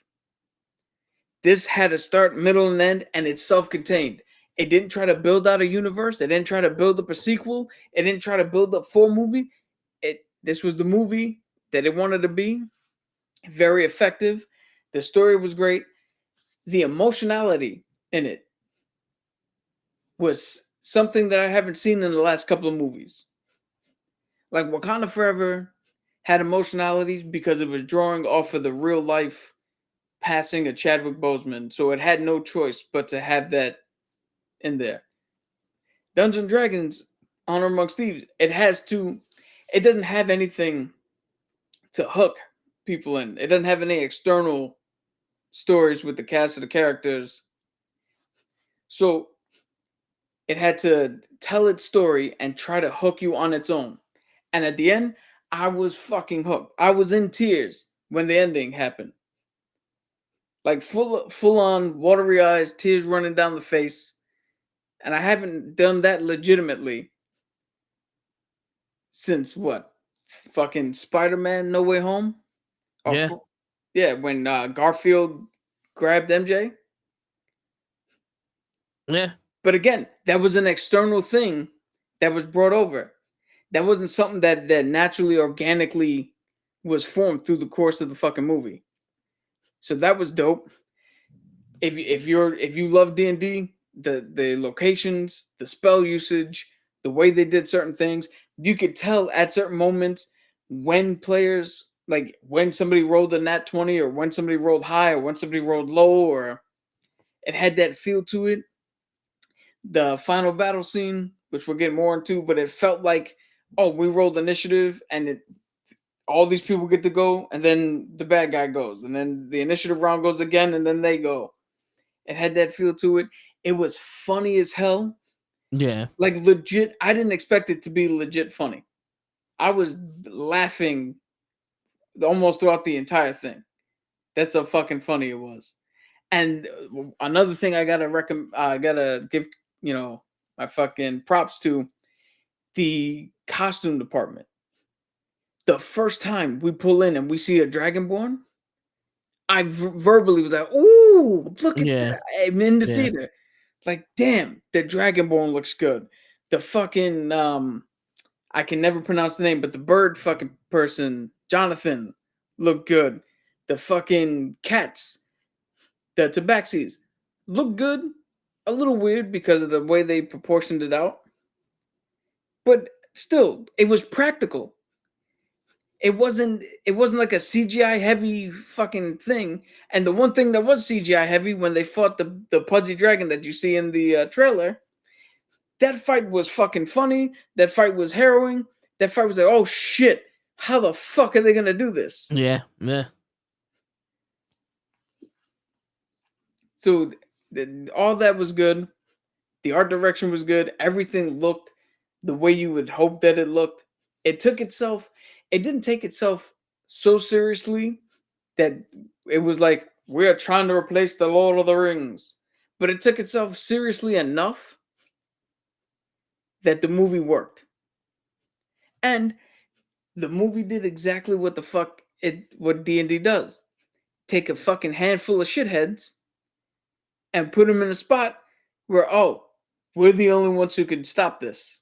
This had a start, middle, and end, and it's self-contained. It didn't try to build out a universe. It didn't try to build up a sequel. It didn't try to build up 4 movies. This was the movie that it wanted to be. Very effective. The story was great. The emotionality in it was something that I haven't seen in the last couple of movies. Like Wakanda Forever had emotionalities because it was drawing off of the real life passing of Chadwick Boseman. So it had no choice but to have that in there. Dungeons and Dragons, Honor Amongst Thieves, it doesn't have anything to hook people in. It doesn't have any external stories with the cast of the characters. So it had to tell its story and try to hook you on its own. And at the end, I was fucking hooked. I was in tears when the ending happened. Like full on watery eyes, tears running down the face. And I haven't done that legitimately since what? Fucking Spider-Man No Way Home? Yeah. Yeah, when Garfield grabbed MJ. Yeah. But again, that was an external thing that was brought over. That wasn't something that naturally, organically was formed through the course of the fucking movie. So that was dope. If you love D&D, the locations, the spell usage, the way they did certain things, you could tell at certain moments when players, like when somebody rolled a nat 20 or when somebody rolled high or when somebody rolled low, or it had that feel to it. The final battle scene, which we'll get more into, but it felt like, oh, we rolled initiative and all these people get to go, and then the bad guy goes, and then the initiative round goes again, and then they go. It had that feel to it. It was funny as hell. Yeah. Like legit, I didn't expect it to be legit funny. I was laughing almost throughout the entire thing. That's how fucking funny it was. And another thing I gotta give, my fucking props to the costume department. The first time we pull in and we see a Dragonborn, I verbally was like, "Ooh, look at that!" I'm in the theater, like, damn, the Dragonborn looks good. The fucking I can never pronounce the name, but the bird fucking person, Jonathan, looked good. The fucking cats, the tabaxis, look good. A little weird because of the way they proportioned it out, but still, it was practical. It wasn't like a CGI heavy fucking thing. And the one thing that was CGI heavy, when they fought the pudgy dragon that you see in the trailer, that fight was fucking funny. That fight was harrowing. That fight was like, oh shit, how the fuck are they gonna do this? Yeah. Yeah. So all that was good. The art direction was good. Everything looked the way you would hope that it looked. It didn't take itself so seriously that it was like, we're trying to replace the Lord of the Rings. But it took itself seriously enough that the movie worked. And the movie did exactly what the fuck what D&D does. Take a fucking handful of shitheads and put them in a spot where, oh, we're the only ones who can stop this.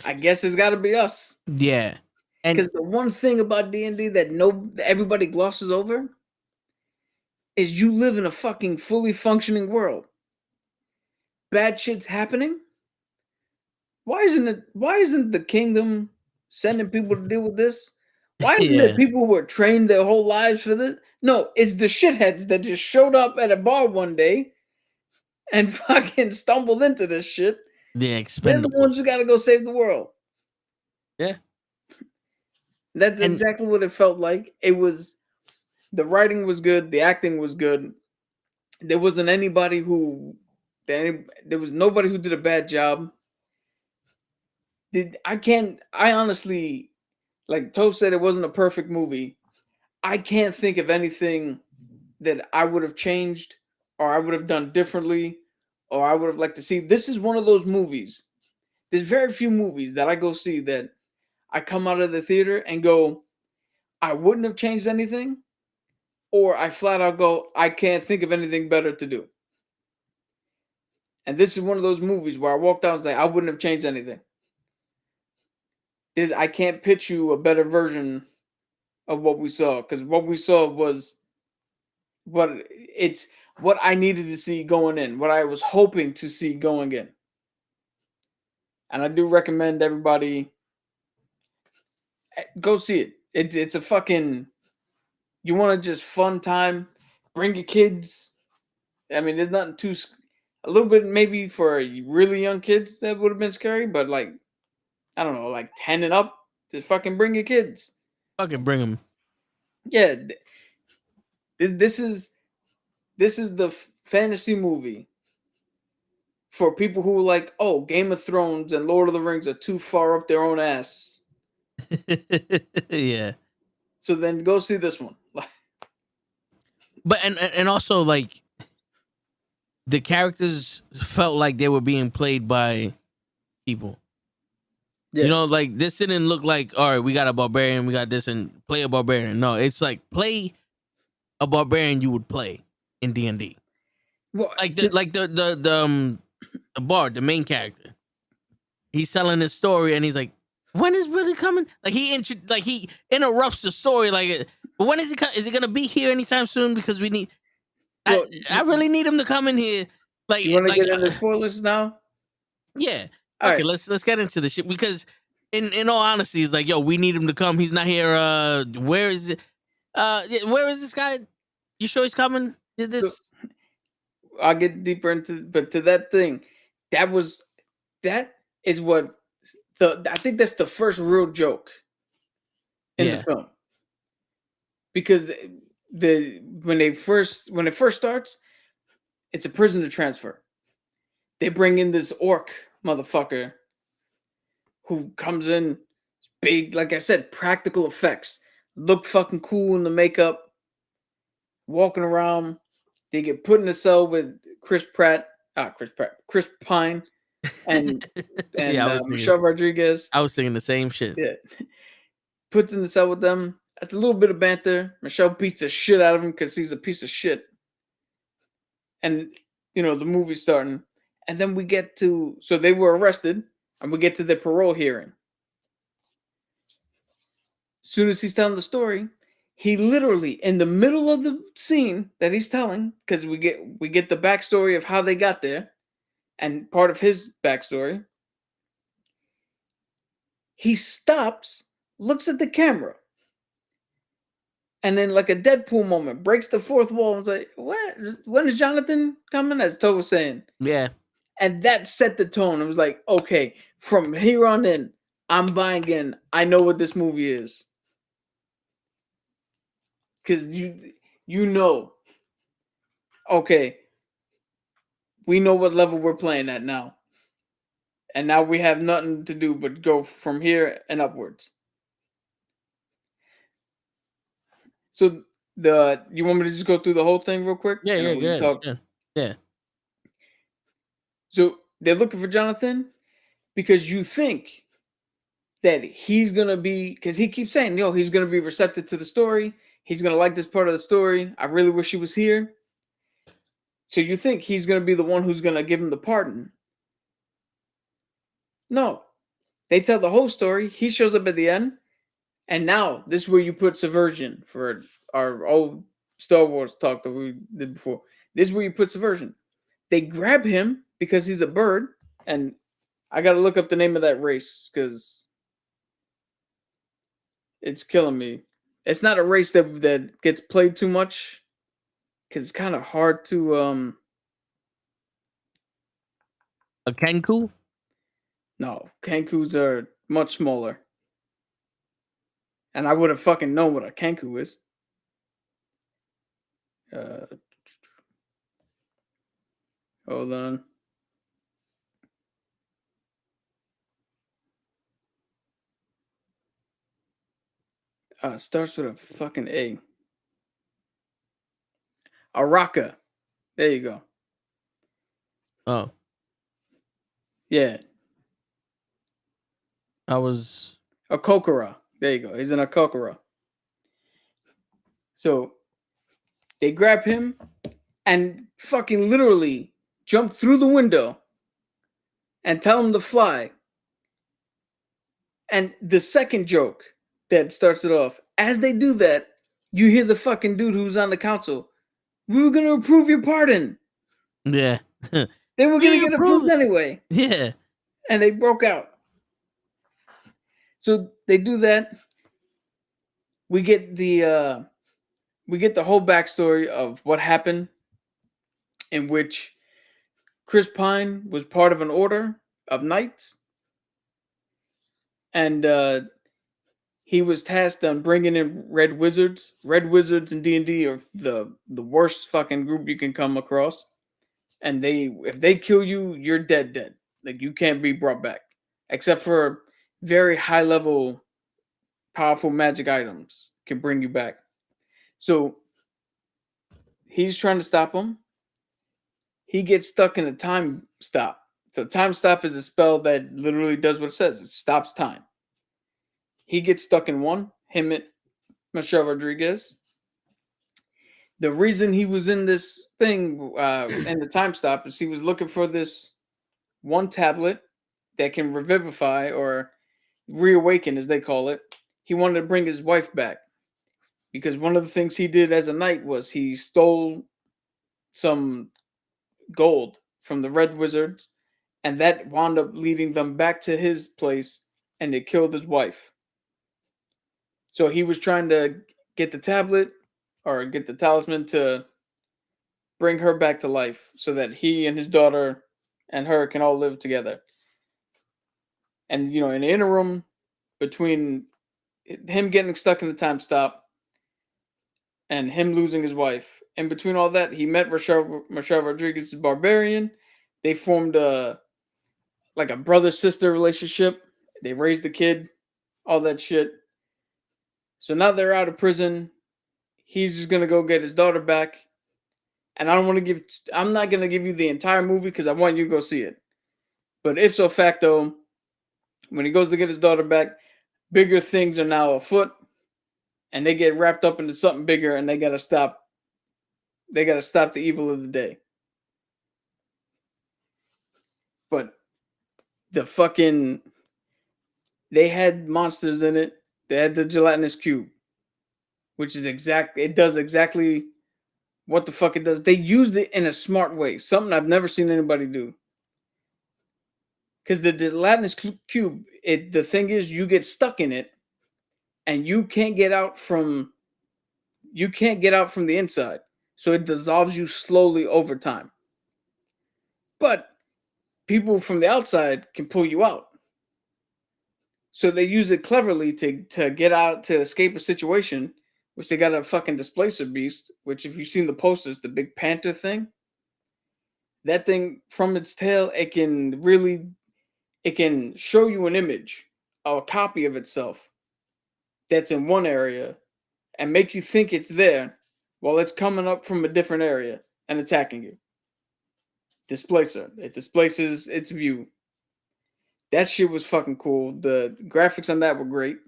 I guess it's got to be us. Yeah. And Because the one thing about D&D that everybody glosses over is you live in a fucking fully functioning world. Bad shit's happening. Why isn't the kingdom sending people to deal with this? Why isn't it people who are trained their whole lives for this? No, it's the shitheads that just showed up at a bar one day and fucking stumbled into this shit. the They're the ones who got to go save the world. Yeah. That's exactly what it felt like. The writing was good. The acting was good. There wasn't anybody there was nobody who did a bad job. I honestly, like Toe said, it wasn't a perfect movie. I can't think of anything that I would have changed or I would have done differently or I would have liked to see. This is one of those movies. There's very few movies that I go see that I come out of the theater and go, I wouldn't have changed anything, or I flat out go, I can't think of anything better to do. And this is one of those movies where I walked out and was like, I wouldn't have changed anything. I can't pitch you a better version of what we saw, because what we saw was what I needed to see going in, what I was hoping to see going in. And I do recommend everybody go see it. It's a fucking, you want to just fun time, bring your kids. I mean, there's nothing a little bit maybe for really young kids that would have been scary, but like, I don't know, like 10 and up, just fucking bring your kids. Fucking bring them. Yeah, this is the fantasy movie for people who are like, oh, Game of Thrones and Lord of the Rings are too far up their own ass. Yeah. So then go see this one. But and also like the characters felt like they were being played by people. Yeah. You know, like this didn't look like, all right, we got a barbarian, we got this, and play a barbarian. No, it's like play a barbarian you would play in DnD. Well, Like the bard, the main character. He's telling his story, and he's like, "When is really coming?" Like he interrupts the story. Like, when is he? Is he gonna be here anytime soon? Because we need. well, I really need him to come in here. Like, you want to like, get into spoilers now? yeah. All Okay, right. let's get into the shit because, in all honesty, it's like, yo, we need him to come. He's not here. Where is it? Where is this guy? You sure he's coming? Is this? I'll get deeper into, but to that thing, that is what I think that's the first real joke in the Yeah. film, because when it first starts, it's a prisoner transfer. They bring in this orc motherfucker who comes in big, like I said, practical effects, look fucking cool in the makeup, walking around. They get put in a cell with Chris Pine, and Yeah, I was thinking. Michelle Rodriguez. I was thinking the same shit. Yeah, puts in the cell with them. That's a little bit of banter. Michelle beats the shit out of him because he's a piece of shit. And the movie's starting, and then we get to, so they were arrested, and we get to the parole hearing. As soon as he's telling the story, he literally, in the middle of the scene that he's telling, because we get the backstory of how they got there, and part of his backstory, he stops, looks at the camera, and then, like a Deadpool moment, breaks the fourth wall and was like, "What? When is Jonathan coming?" As Toe was saying. Yeah. And that set the tone. It was like, okay, from here on in, I'm buying in. I know what this movie is. Because you know, okay, we know what level we're playing at now. And now we have nothing to do but go from here and upwards. So you want me to just go through the whole thing real quick? Yeah, And yeah, then we can good. talk? Yeah. So they're looking for Jonathan because you think that he's gonna be, because he keeps saying, yo, he's gonna be receptive to the story. He's gonna like this part of the story. I really wish he was here. So you think he's gonna be the one who's gonna give him the pardon. No. They tell the whole story. He shows up at the end. And now this is where you put subversion for our old Star Wars talk that we did before. This is where you put subversion. They grab him because he's a bird. And I got to look up the name of that race because it's killing me. It's not a race that gets played too much because it's kind of hard to A Kenku? No, Kenkus are much smaller. And I would have fucking known what a Kenku is. Hold on. It starts with a fucking A. Araka. There you go. Oh, Yeah. I was. A Kokora. There you go. He's in a Kokora. So they grab him and fucking literally jump through the window and tell him to fly. And the second joke that starts it off, as they do that, you hear the fucking dude who's on the council. We were going to approve your pardon. Yeah. They were going to get approved anyway. Yeah. And they broke out. So they do that. We get the whole backstory of what happened, in which Chris Pine was part of an order of knights, and he was tasked on bringing in red wizards. Red wizards in D&D are the worst fucking group you can come across. And if they kill you, you're dead. Like, you can't be brought back. Except for very high level, powerful magic items can bring you back. So he's trying to stop him. He gets stuck in a time stop. So time stop is a spell that literally does what it says. It stops time. He gets stuck in one. Him and Michelle Rodriguez. The reason he was in this thing in the time stop is he was looking for this one tablet that can revivify or reawaken, as they call it. He wanted to bring his wife back because one of the things he did as a knight was he stole some gold from the Red Wizards, and that wound up leading them back to his place, and it killed his wife. So he was trying to get the tablet or get the talisman to bring her back to life so that he and his daughter and her can all live together. And, you know, in the interim between him getting stuck in the time stop and him losing his wife, in between all that, he met Michelle Rodriguez's barbarian. They formed a brother-sister relationship. They raised the kid, all that shit. So now they're out of prison. He's just gonna go get his daughter back. And I'm not gonna give you the entire movie because I want you to go see it. But ipso facto, when he goes to get his daughter back, bigger things are now afoot, and they get wrapped up into something bigger, and they gotta stop the evil of the day. But they had monsters in it. They had the gelatinous cube, which is it does exactly what the fuck it does. They used it in a smart way, something I've never seen anybody do. Because the gelatinous cube, the thing is, you get stuck in it, and you can't get out from the inside. So it dissolves you slowly over time. But people from the outside can pull you out. So they use it cleverly to get out, to escape a situation, which they got a fucking displacer beast, which if you've seen the posters, the big panther thing, that thing from its tail, it can show you an image or a copy of itself that's in one area and make you think it's there while it's coming up from a different area and attacking you. Displacer. It displaces its view. That shit was fucking cool. The graphics on that were great.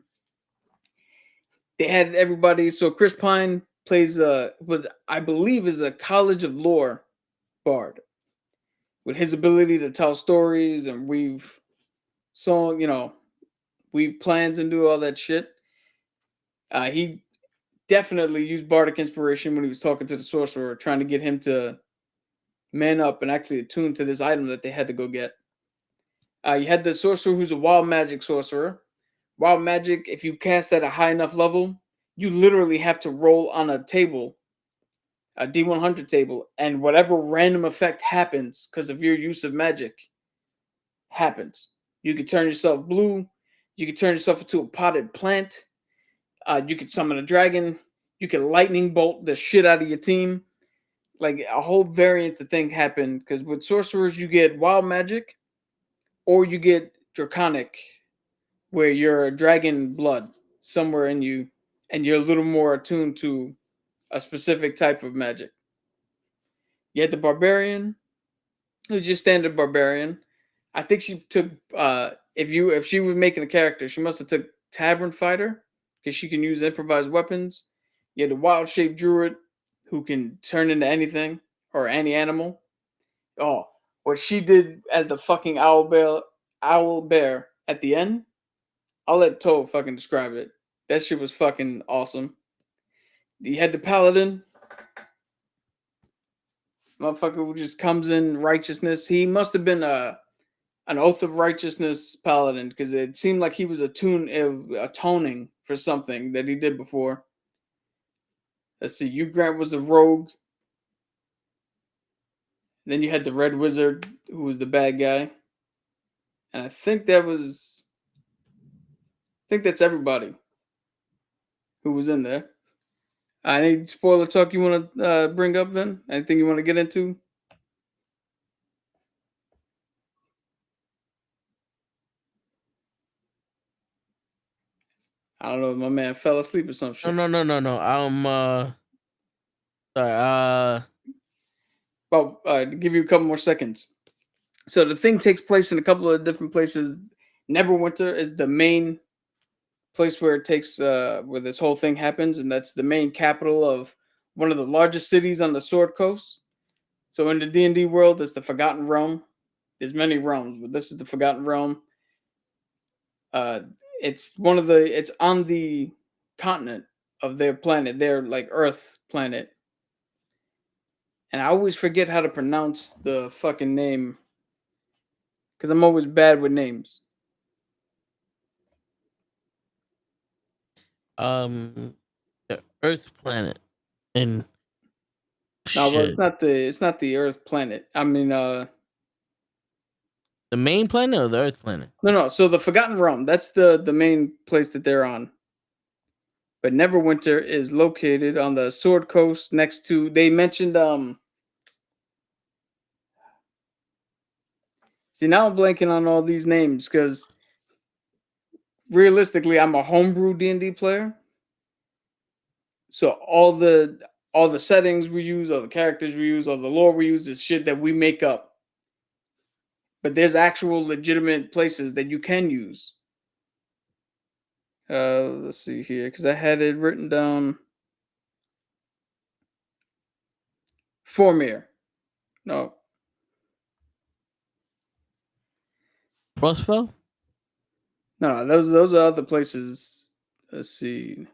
They had everybody. So Chris Pine plays what I believe is a College of Lore bard, with his ability to tell stories and weave plans and do all that shit. He definitely used bardic inspiration when he was talking to the sorcerer, trying to get him to man up and actually attune to this item that they had to go get. You had the sorcerer who's a wild magic sorcerer. Wild magic, if you cast at a high enough level, you literally have to roll on a table, a D100 table, and whatever random effect happens because of your use of magic happens. You could turn yourself blue. You could turn yourself into a potted plant. You could summon a dragon. You could lightning bolt the shit out of your team. Like, a whole variant of thing happened because with sorcerers, you get wild magic or you get draconic, where you're a dragon blood somewhere in you and you're a little more attuned to a specific type of magic. You had the barbarian, who's just standard barbarian. I think she took if she was making a character, she must have took tavern fighter because she can use improvised weapons. You had the wild shape druid who can turn into anything or any animal. Oh, what she did as the fucking owl bear at the end, I'll let Toe fucking describe it. That shit was fucking awesome. You had the paladin, motherfucker who just comes in righteousness. He must have been an oath of righteousness paladin because it seemed like he was atoning for something that he did before. Let's see. Hugh Grant was the rogue. Then you had the red wizard who was the bad guy, and I think that's everybody. who was in there. Any spoiler talk you want to bring up, Vin? Anything you want to get into? I don't know. My man fell asleep or some shit. No. Sorry. Well, to give you a couple more seconds. So the thing takes place in a couple of different places. Neverwinter is the main place where it takes where this whole thing happens, and that's the main capital of one of the largest cities on the Sword Coast. So in the D&D world, it's the Forgotten Realm. There's many realms, but this is the Forgotten Realm. It's on the continent of their planet, their like Earth planet. And I always forget how to pronounce the fucking name because I'm always bad with names. The Earth planet and No, but shit. it's not the Earth planet. I mean, The main planet or the Earth planet? no. So the Forgotten Realm, that's the main place that they're on. But Neverwinter is located on the Sword Coast next to. They mentioned See, now I'm blanking on all these names because realistically, I'm a homebrew D&D player. So all the settings we use, all the characters we use, all the lore we use is shit that we make up. But there's actual legitimate places that you can use. Let's see here, because I had it written down. Formir. No. Frostfell? No, those are other places. Let's see.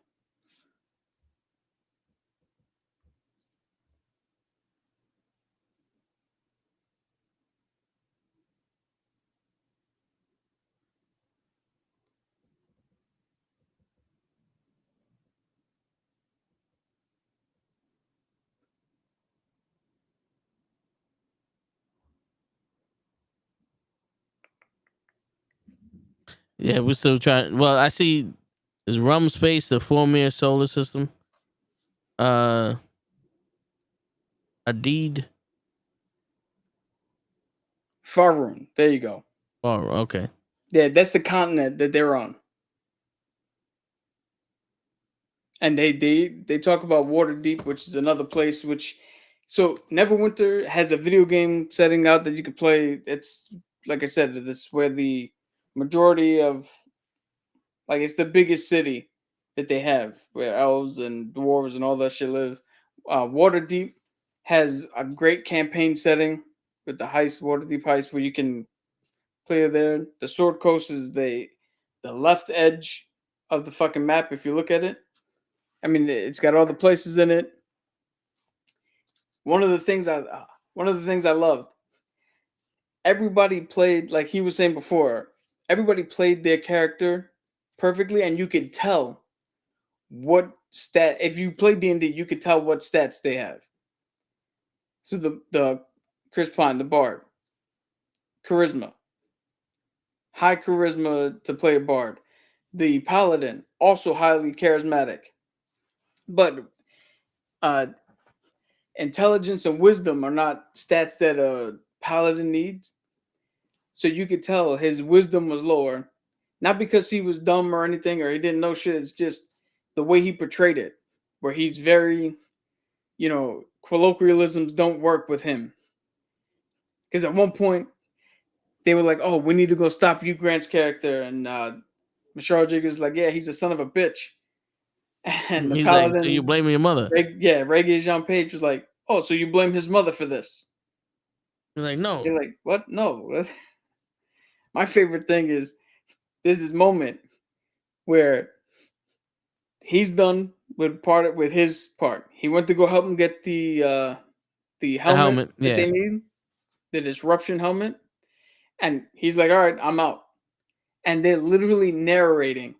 Yeah, we're still trying. Well, I see there's Rum Space, the Formir solar system. A deed. Faerun. There you go. Oh, okay. Yeah, that's the continent that they're on. And they talk about Waterdeep, which is another place. So Neverwinter has a video game setting out that you could play. It's like I said, this where the majority of, like, it's the biggest city that they have, where elves and dwarves and all that shit live. Waterdeep has a great campaign setting with the heist, Waterdeep heist, where you can play there. The Sword Coast is the left edge of the fucking map. If you look at it, I mean, it's got all the places in it. One of the things I loved. Everybody played, like he was saying before. Everybody played their character perfectly, and you could tell what stat. If you play D&D, you could tell what stats they have. So the Chris Pine, the bard, charisma, high charisma to play a bard. The paladin, also highly charismatic, but intelligence and wisdom are not stats that a paladin needs. So you could tell his wisdom was lower, not because he was dumb or anything or he didn't know shit. It's just the way he portrayed it, where he's very, colloquialisms don't work with him. Because at one point they were like, "Oh, we need to go stop Hugh Grant's character," and Michelle Rodriguez is like, "Yeah, he's a son of a bitch." And the He's paladin, like, so you blaming your mother? Reggae Jean Page was like, "Oh, so you blame his mother for this?" You're like, no. You're like, "What? No." My favorite thing is there's this moment where he's done with his part. He went to go help him get the helmet that they need, the disruption helmet, and he's like, "All right, I'm out." And they're literally narrating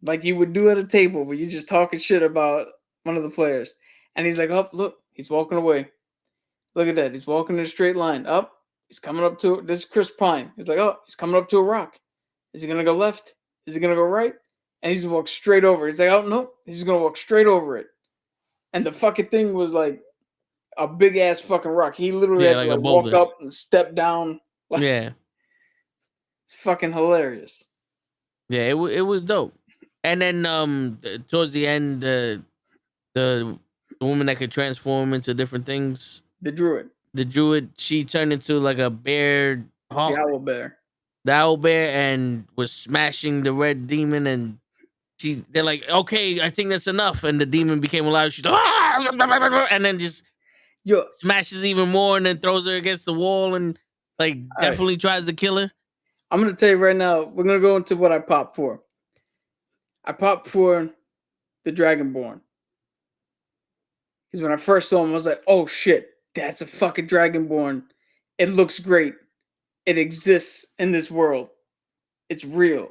like you would do at a table where you're just talking shit about one of the players. And he's like, "Oh, look, he's walking away. Look at that. He's walking in a straight line. Up. He's coming up to this is Chris Pine. He's like, oh, he's coming up to a rock. Is he gonna go left? Is he gonna go right? and he's walked straight over. He's like, oh no, he's gonna walk straight over it. And the fucking thing was like a big ass fucking rock. He literally had like to a like, walk boulder. up and step down. Like, Yeah. it's fucking hilarious. Yeah, it was dope. And then towards the end, the woman that could transform into different things, The druid, the druid, she turned into like a bear hawk, the owl bear. the owl bear, and was smashing the red demon. And they're like, okay, I think that's enough. And the demon became alive. She's like, ah! And then just Yo, smashes even more, and then throws her against the wall, and like definitely tries to kill her. I'm gonna tell you right now. We're gonna go into what I popped for. I popped for the Dragonborn. Because when I first saw him, I was like, oh shit, that's a fucking Dragonborn. It looks great. It exists in this world. It's real.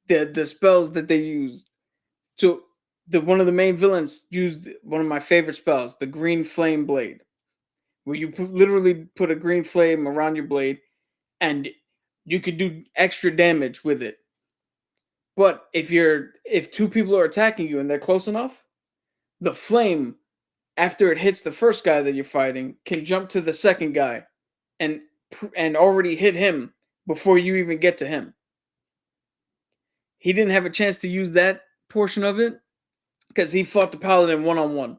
The spells that they used. So one of the main villains used one of my favorite spells, the Green Flame Blade. Where you literally put a green flame around your blade and you could do extra damage with it. But if two people are attacking you and they're close enough, the flame, after it hits the first guy that you're fighting, can jump to the second guy and already hit him before you even get to him. He didn't have a chance to use that portion of it because he fought the paladin one-on-one.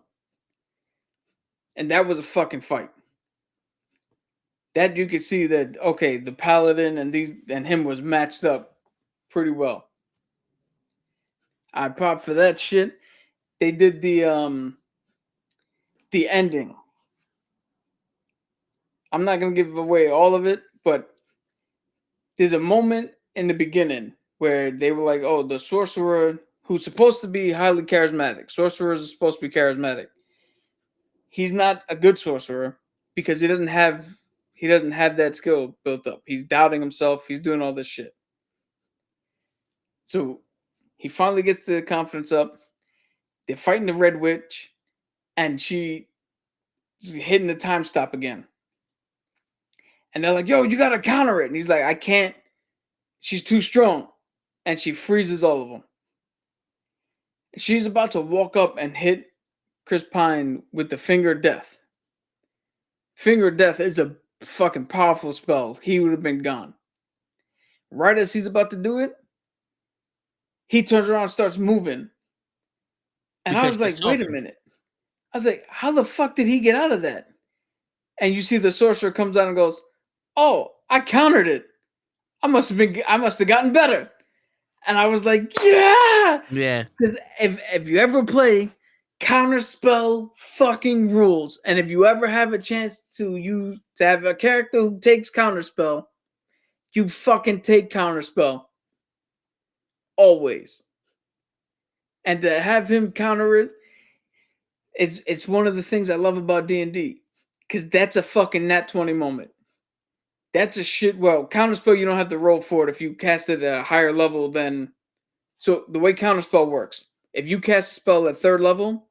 And that was a fucking fight. That you could see that, okay, the paladin and him was matched up pretty well. I popped for that shit. They did the ending. I'm not gonna give away all of it, but there's a moment in the beginning where they were like, "Oh, the sorcerer who's supposed to be highly charismatic. Sorcerers are supposed to be charismatic. He's not a good sorcerer because he doesn't have that skill built up. He's doubting himself. He's doing all this shit. So he finally gets the confidence up. They're fighting the Red Witch, and she's hitting the time stop again. And they're like, yo, you gotta counter it. And he's like, I can't. She's too strong. And she freezes all of them. She's about to walk up and hit Chris Pine with the Finger of Death. Finger of Death is a fucking powerful spell. He would have been gone. Right as he's about to do it, he turns around and starts moving. And I was like, wait a minute. I was like, how the fuck did he get out of that? And you see the sorcerer comes out and goes, oh, I countered it. I must have gotten better. And I was like, yeah. Yeah. Because if you ever play Counterspell fucking rules, and if you ever have a chance to have a character who takes Counterspell, you fucking take Counterspell. Always. And to have him counter it, it's one of the things I love about DnD. Because that's a fucking nat 20 moment. That's a shit. Well, Counterspell, you don't have to roll for it if you cast it at a higher level than. So the way Counterspell works, if you cast a spell at 3rd level,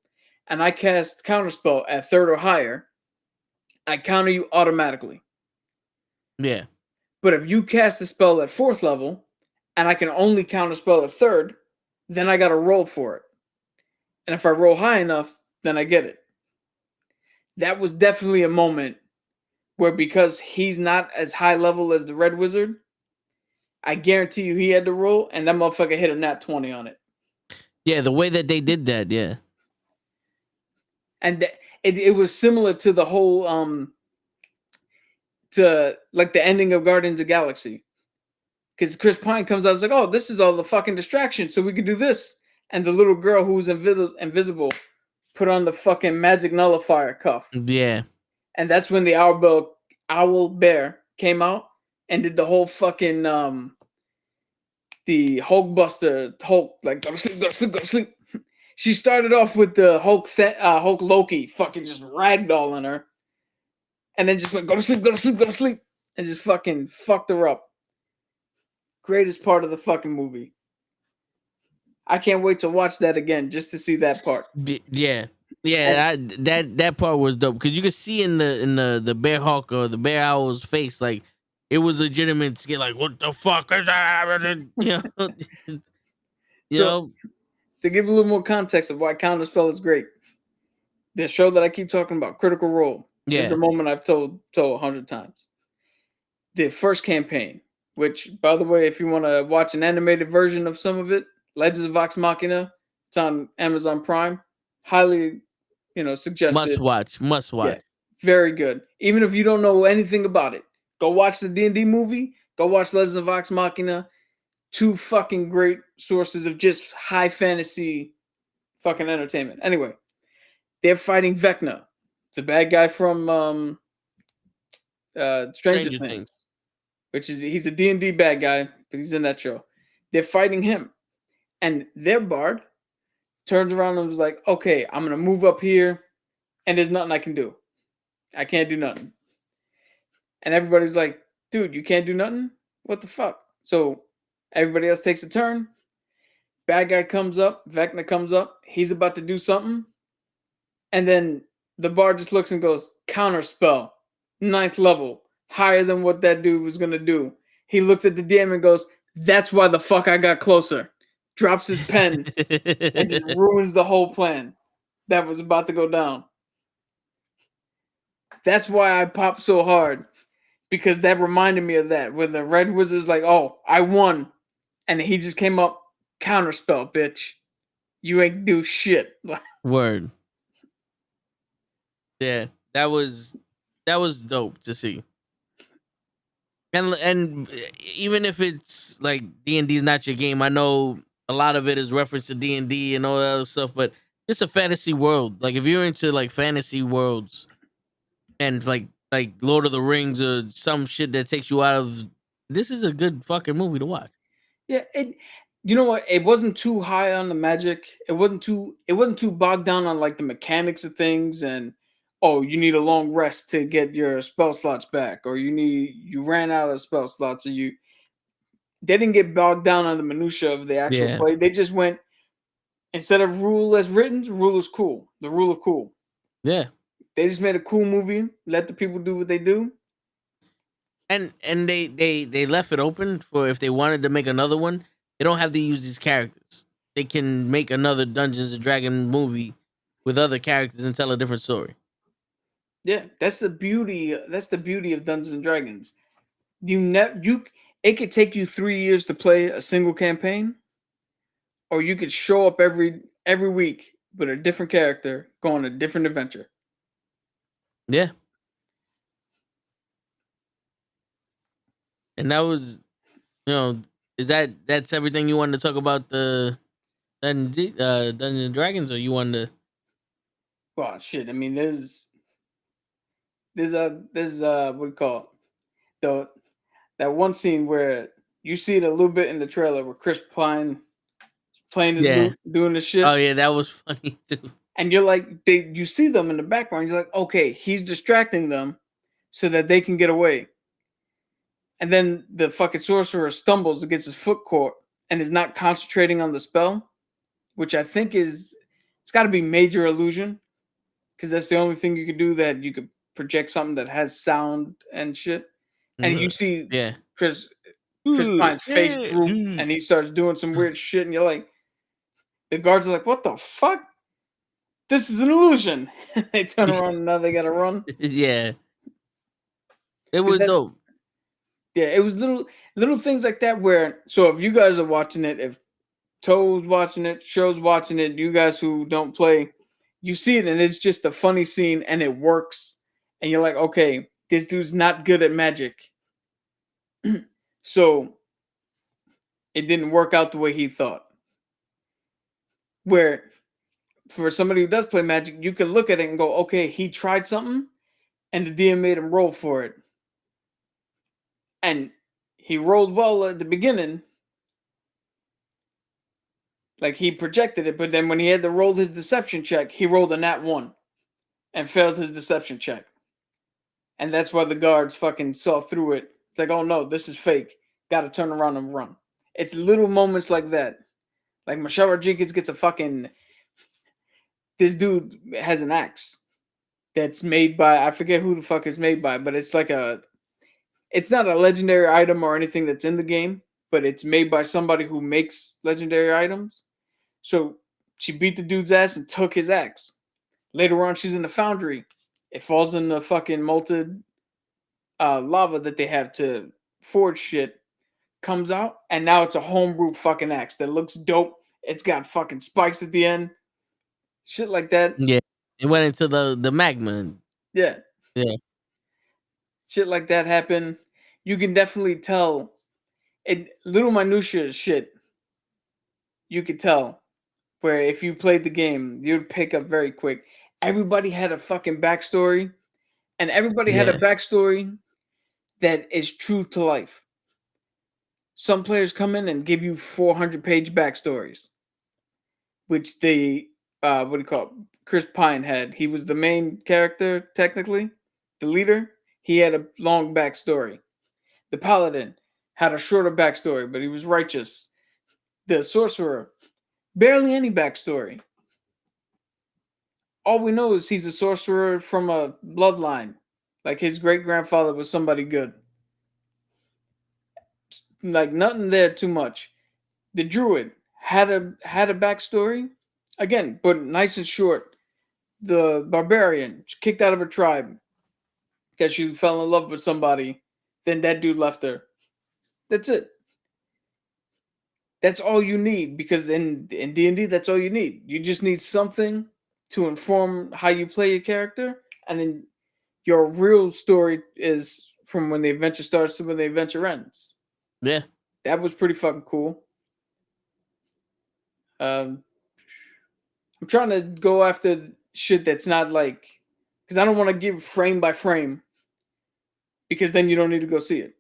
and I cast Counterspell at 3rd or higher, I counter you automatically. Yeah. But if you cast a spell at 4th level, and I can only Counterspell at 3rd, then I got to roll for it. And if I roll high enough, then I get it. That was definitely a moment where, because he's not as high level as the Red Wizard, I guarantee you he had to roll, and that motherfucker hit a nat 20 on it. Yeah, the way that they did that, yeah. And it was similar to the whole, to like the ending of Guardians of the Galaxy. Because Chris Pine comes out and is like, oh, this is all the fucking distraction, so we can do this. And the little girl who was invisible put on the fucking magic nullifier cuff. Yeah. And that's when the owl bear came out and did the whole fucking the Hulk, like, go to sleep, go to sleep, go to sleep. She started off with the Hulk Loki fucking just ragdolling her. And then just went, go to sleep, go to sleep, go to sleep. And just fucking fucked her up. Greatest part of the fucking movie. I can't wait to watch that again just to see that part. Yeah. That part was dope because you could see in the bear hawk or the bear owl's face, like it was legitimate to get like, what the fuck is that? You know? You So- know, To give a little more context of why Counterspell is great, the show that I keep talking about, Critical Role, is yeah, a moment I've told 100 times. The first campaign, which, by the way, if you want to watch an animated version of some of it, Legends of Vox Machina, it's on Amazon Prime. Highly, suggested. must watch. Yeah, very good. Even if you don't know anything about it, go watch the D&D movie. Go watch Legends of Vox Machina. 2 fucking great sources of just high fantasy fucking entertainment. Anyway, they're fighting Vecna, the bad guy from Stranger Things. Which is he's a D&D bad guy, but he's in that show. They're fighting him. And their bard turns around and was like, okay, I'm going to move up here, and there's nothing I can do. I can't do nothing. And everybody's like, dude, you can't do nothing? What the fuck? So everybody else takes a turn. Bad guy comes up. Vecna comes up. He's about to do something. And then the bard just looks and goes, counterspell, 9th level, higher than what that dude was going to do. He looks at the DM and goes, that's why the fuck I got closer. Drops his pen and just ruins the whole plan that was about to go down. That's why I popped so hard, because that reminded me of that, where the Red Wizard's like, oh, I won. And he just came up, counterspell, bitch. You ain't do shit. Word. Yeah, that was dope to see. And even if it's like D&D is not your game, I know a lot of it is reference to D&D and all that other stuff, but it's a fantasy world. Like if you're into like fantasy worlds and like Lord of the Rings or some shit that takes you out of, this is a good fucking movie to watch. Yeah, you know what? It wasn't too high on the magic. It wasn't too bogged down on like the mechanics of things and you need a long rest to get your spell slots back, or you ran out of spell slots, or they didn't get bogged down on the minutia of the actual play. They just went, instead of rule as written, rule is cool. The rule of cool. Yeah. They just made a cool movie, let the people do what they do. And they left it open for if they wanted to make another one, they don't have to use these characters. They can make another Dungeons and Dragons movie with other characters and tell a different story. Yeah, that's the beauty. That's the beauty of Dungeons and Dragons. It could take you 3 years to play a single campaign, or you could show up every week with a different character, go on a different adventure. Yeah. And that was, that's everything you wanted to talk about the Dungeons and Dragons, or you wanted to? Well, shit. I mean, there's what do you call it? That one scene where you see it a little bit in the trailer where Chris Pine playing his lute, doing the shit. Oh yeah, that was funny too. And you're like, you see them in the background. You're like, okay, he's distracting them so that they can get away. And then the fucking sorcerer stumbles against his foot caught and is not concentrating on the spell, which I think it's got to be major illusion, because that's the only thing you could do that you could project something that has sound and shit. And you see Chris Pine's face droop, and he starts doing some weird shit, and you're like, the guards are like, what the fuck? This is an illusion. They turn around and now they gotta run. Yeah. It was dope. Yeah, it was little things like that where, so if you guys are watching it, if Toad's watching it, Show's watching it, you guys who don't play, you see it and it's just a funny scene and it works. And you're like, okay, this dude's not good at magic. So it didn't work out the way he thought. Where for somebody who does play magic, you can look at it and go, okay, he tried something and the DM made him roll for it. And he rolled well at the beginning. Like he projected it, but then when he had to roll his deception check, he rolled a nat 1 and failed his deception check. And that's why the guards fucking saw through it. It's like, oh no, this is fake. Gotta turn around and run. It's little moments like that. Like Michelle Rodriguez gets a fucking... This dude has an axe that's made by... I forget who the fuck is made by, but it's like a... It's not a legendary item or anything that's in the game, but it's made by somebody who makes legendary items. So she beat the dude's ass and took his axe. Later on, she's in the foundry. It falls in the fucking molten lava that they have to forge shit. Comes out, and now it's a homebrew fucking axe that looks dope. It's got fucking spikes at the end. Shit like that. Yeah, it went into the magma. Yeah. Yeah. Shit like that happen. You can definitely tell. Little minutia shit. You could tell. Where if you played the game, you'd pick up very quick. Everybody had a fucking backstory. And everybody had a Yeah. backstory that is true to life. Some players come in and give you 400-page backstories. Which they, what do you call it? Chris Pine had. He was the main character, technically. The leader. He had a long backstory. The Paladin had a shorter backstory, but he was righteous. The Sorcerer, barely any backstory. All we know is he's a sorcerer from a bloodline. Like his great-grandfather was somebody good. Like nothing there too much. The Druid had a backstory. Again, but nice and short. The Barbarian kicked out of her tribe because she fell in love with somebody. Then that dude left her. That's it. That's all you need, because in D&D, that's all you need. You just need something to inform how you play your character, and then your real story is from when the adventure starts to when the adventure ends. Yeah. That was pretty fucking cool. I'm trying to go after shit that's not like, because I don't want to give frame by frame, because then you don't need to go see it.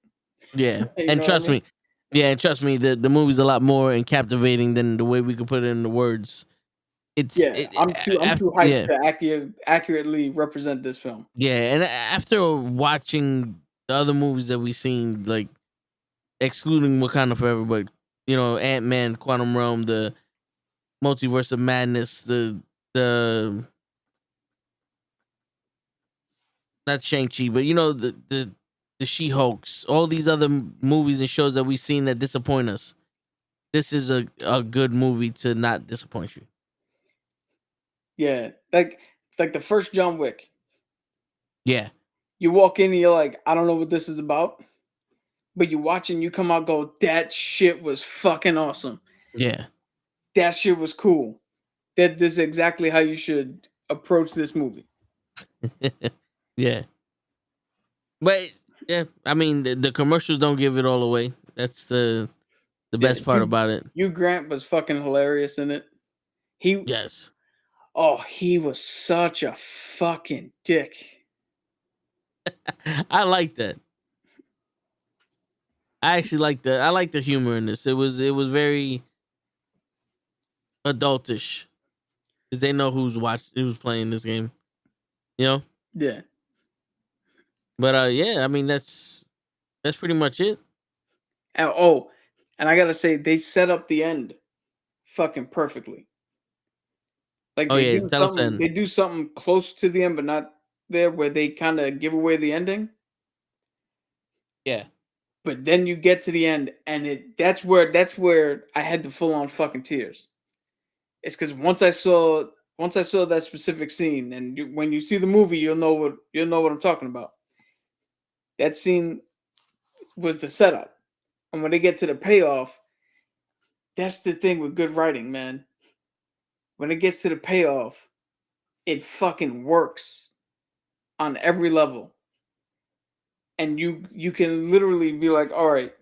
Yeah. You And know trust what I mean? me. Yeah, and trust me, the movie's a lot more and captivating than the way we could put it in the words. It's Yeah, I'm too hyped yeah. to accurately represent this film. Yeah, and after watching the other movies that we've seen, like excluding Wakanda Forever, but you know, Ant-Man, Quantum Realm, the Multiverse of Madness, the not Shang-Chi, but you know, the She-Hulks, all these other movies and shows that we've seen that disappoint us. This is a good movie to not disappoint you. Yeah, like the first John Wick. Yeah. You walk in and you're like, I don't know what this is about, but you watch and you come out, go, that shit was fucking awesome. Yeah. That shit was cool. This is exactly how you should approach this movie. Yeah. But yeah, I mean the commercials don't give it all away. That's the best part about it. Hugh Grant was fucking hilarious in it. Yes. He was such a fucking dick. I like that. I actually like the humor in this. It was very adultish. Because they know who's playing this game. You know? Yeah. But yeah, I mean that's pretty much it. And I gotta say, they set up the end fucking perfectly. Like they do something close to the end, but not there, where they kind of give away the ending. Yeah. But then you get to the end, and that's where I had the full on fucking tears. It's because once I saw that specific scene, and when you see the movie, you'll know what I'm talking about. That scene was the setup, and when they get to the payoff, that's the thing with good writing, man. When it gets to the payoff, it fucking works on every level. And you can literally be like, all right,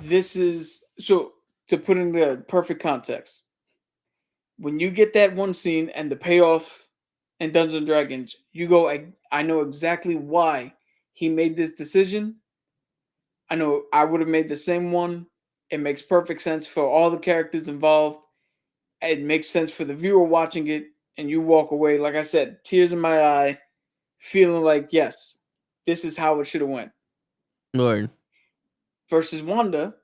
this is, so to put in the perfect context, when you get that one scene and the payoff in Dungeons and Dragons, you go, I know exactly why he made this decision. I know I would have made the same one. It makes perfect sense for all the characters involved. It makes sense for the viewer watching it, and you walk away, like I said, tears in my eye, feeling like, yes, this is how it should have went. Lord. Versus Wanda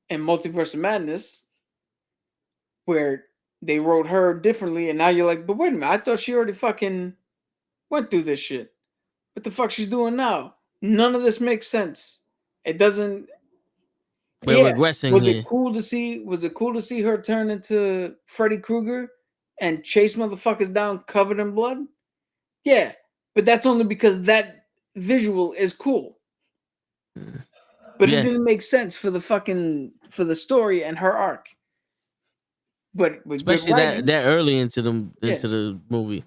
and Multiverse of Madness, where they wrote her differently, and now you're like, but wait a minute, I thought she already fucking went through this shit. What the fuck she's doing now? None of this makes sense. It doesn't. We're regressing Was here. it cool to see? Was it cool to see her turn into Freddy Krueger and chase motherfuckers down covered in blood? Yeah, but that's only because that visual is cool. But it didn't make sense for the story and her arc. But with Especially good writing, that early into the movie.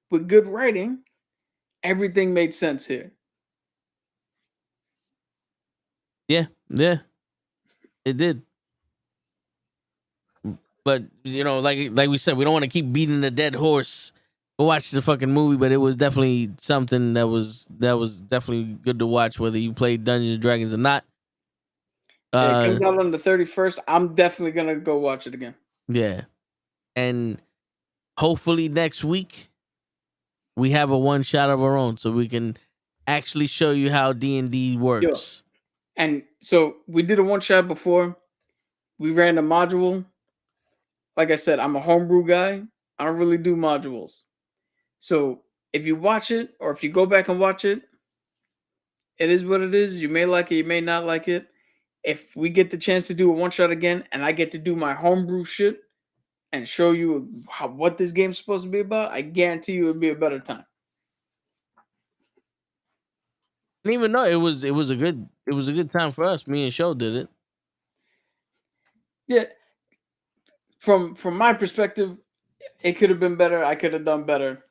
With good writing, everything made sense here. Yeah, it did. But like we said, we don't want to keep beating the dead horse. Go watch the fucking movie, but it was definitely something that was definitely good to watch, whether you played Dungeons and Dragons or not. It comes out on the 31st. I'm definitely gonna go watch it again. Yeah, and hopefully next week we have a one shot of our own, so we can actually show you how DnD works. And so we did a one shot before. We ran a module. Like I said, I'm a homebrew guy. I don't really do modules. So if you watch it or if you go back and watch it, it is what it is. You may like it, you may not like it. If we get the chance to do a one shot again and I get to do my homebrew shit and show you what this game's supposed to be about, I guarantee you it'll be a better time. I didn't even know it was a good time for us. Me and Show did it. Yeah. From my perspective, it could have been better. I could have done better.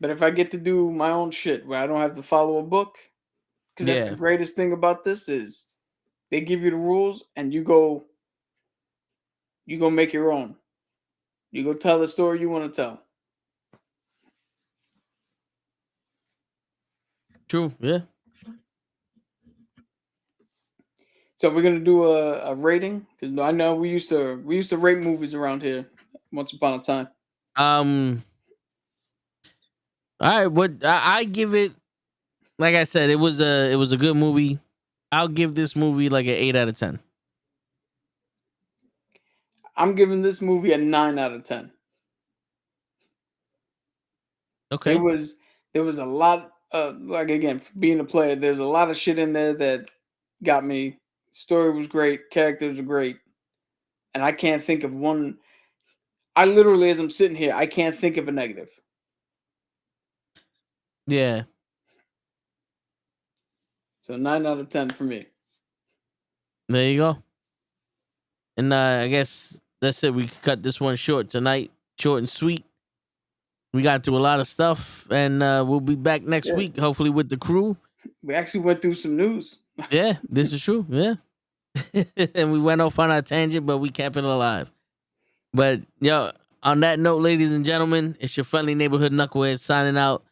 But if I get to do my own shit where I don't have to follow a book, because that's the greatest thing about this is they give you the rules and you go make your own. You go tell the story you want to tell. True, yeah. So we're gonna do a rating because I know we used to rate movies around here once upon a time. All right, what I give it, like I said, it was a good movie. I'll give this movie like an 8 out of 10. I'm giving this movie a 9 out of 10. Okay. There was a lot like again, for being a player, there's a lot of shit in there that got me. Story was great, characters were great. And I can't think of one. I literally, as I'm sitting here, I can't think of a negative. Yeah. So 9 out of 10 for me. There you go. And I guess that's it. We cut this one short tonight. Short and sweet. We got through a lot of stuff. And we'll be back next week, hopefully with the crew. We actually went through some news. Yeah, this is true. Yeah. And we went off on our tangent, but we kept it alive. But, on that note, ladies and gentlemen, it's your friendly neighborhood knucklehead signing out.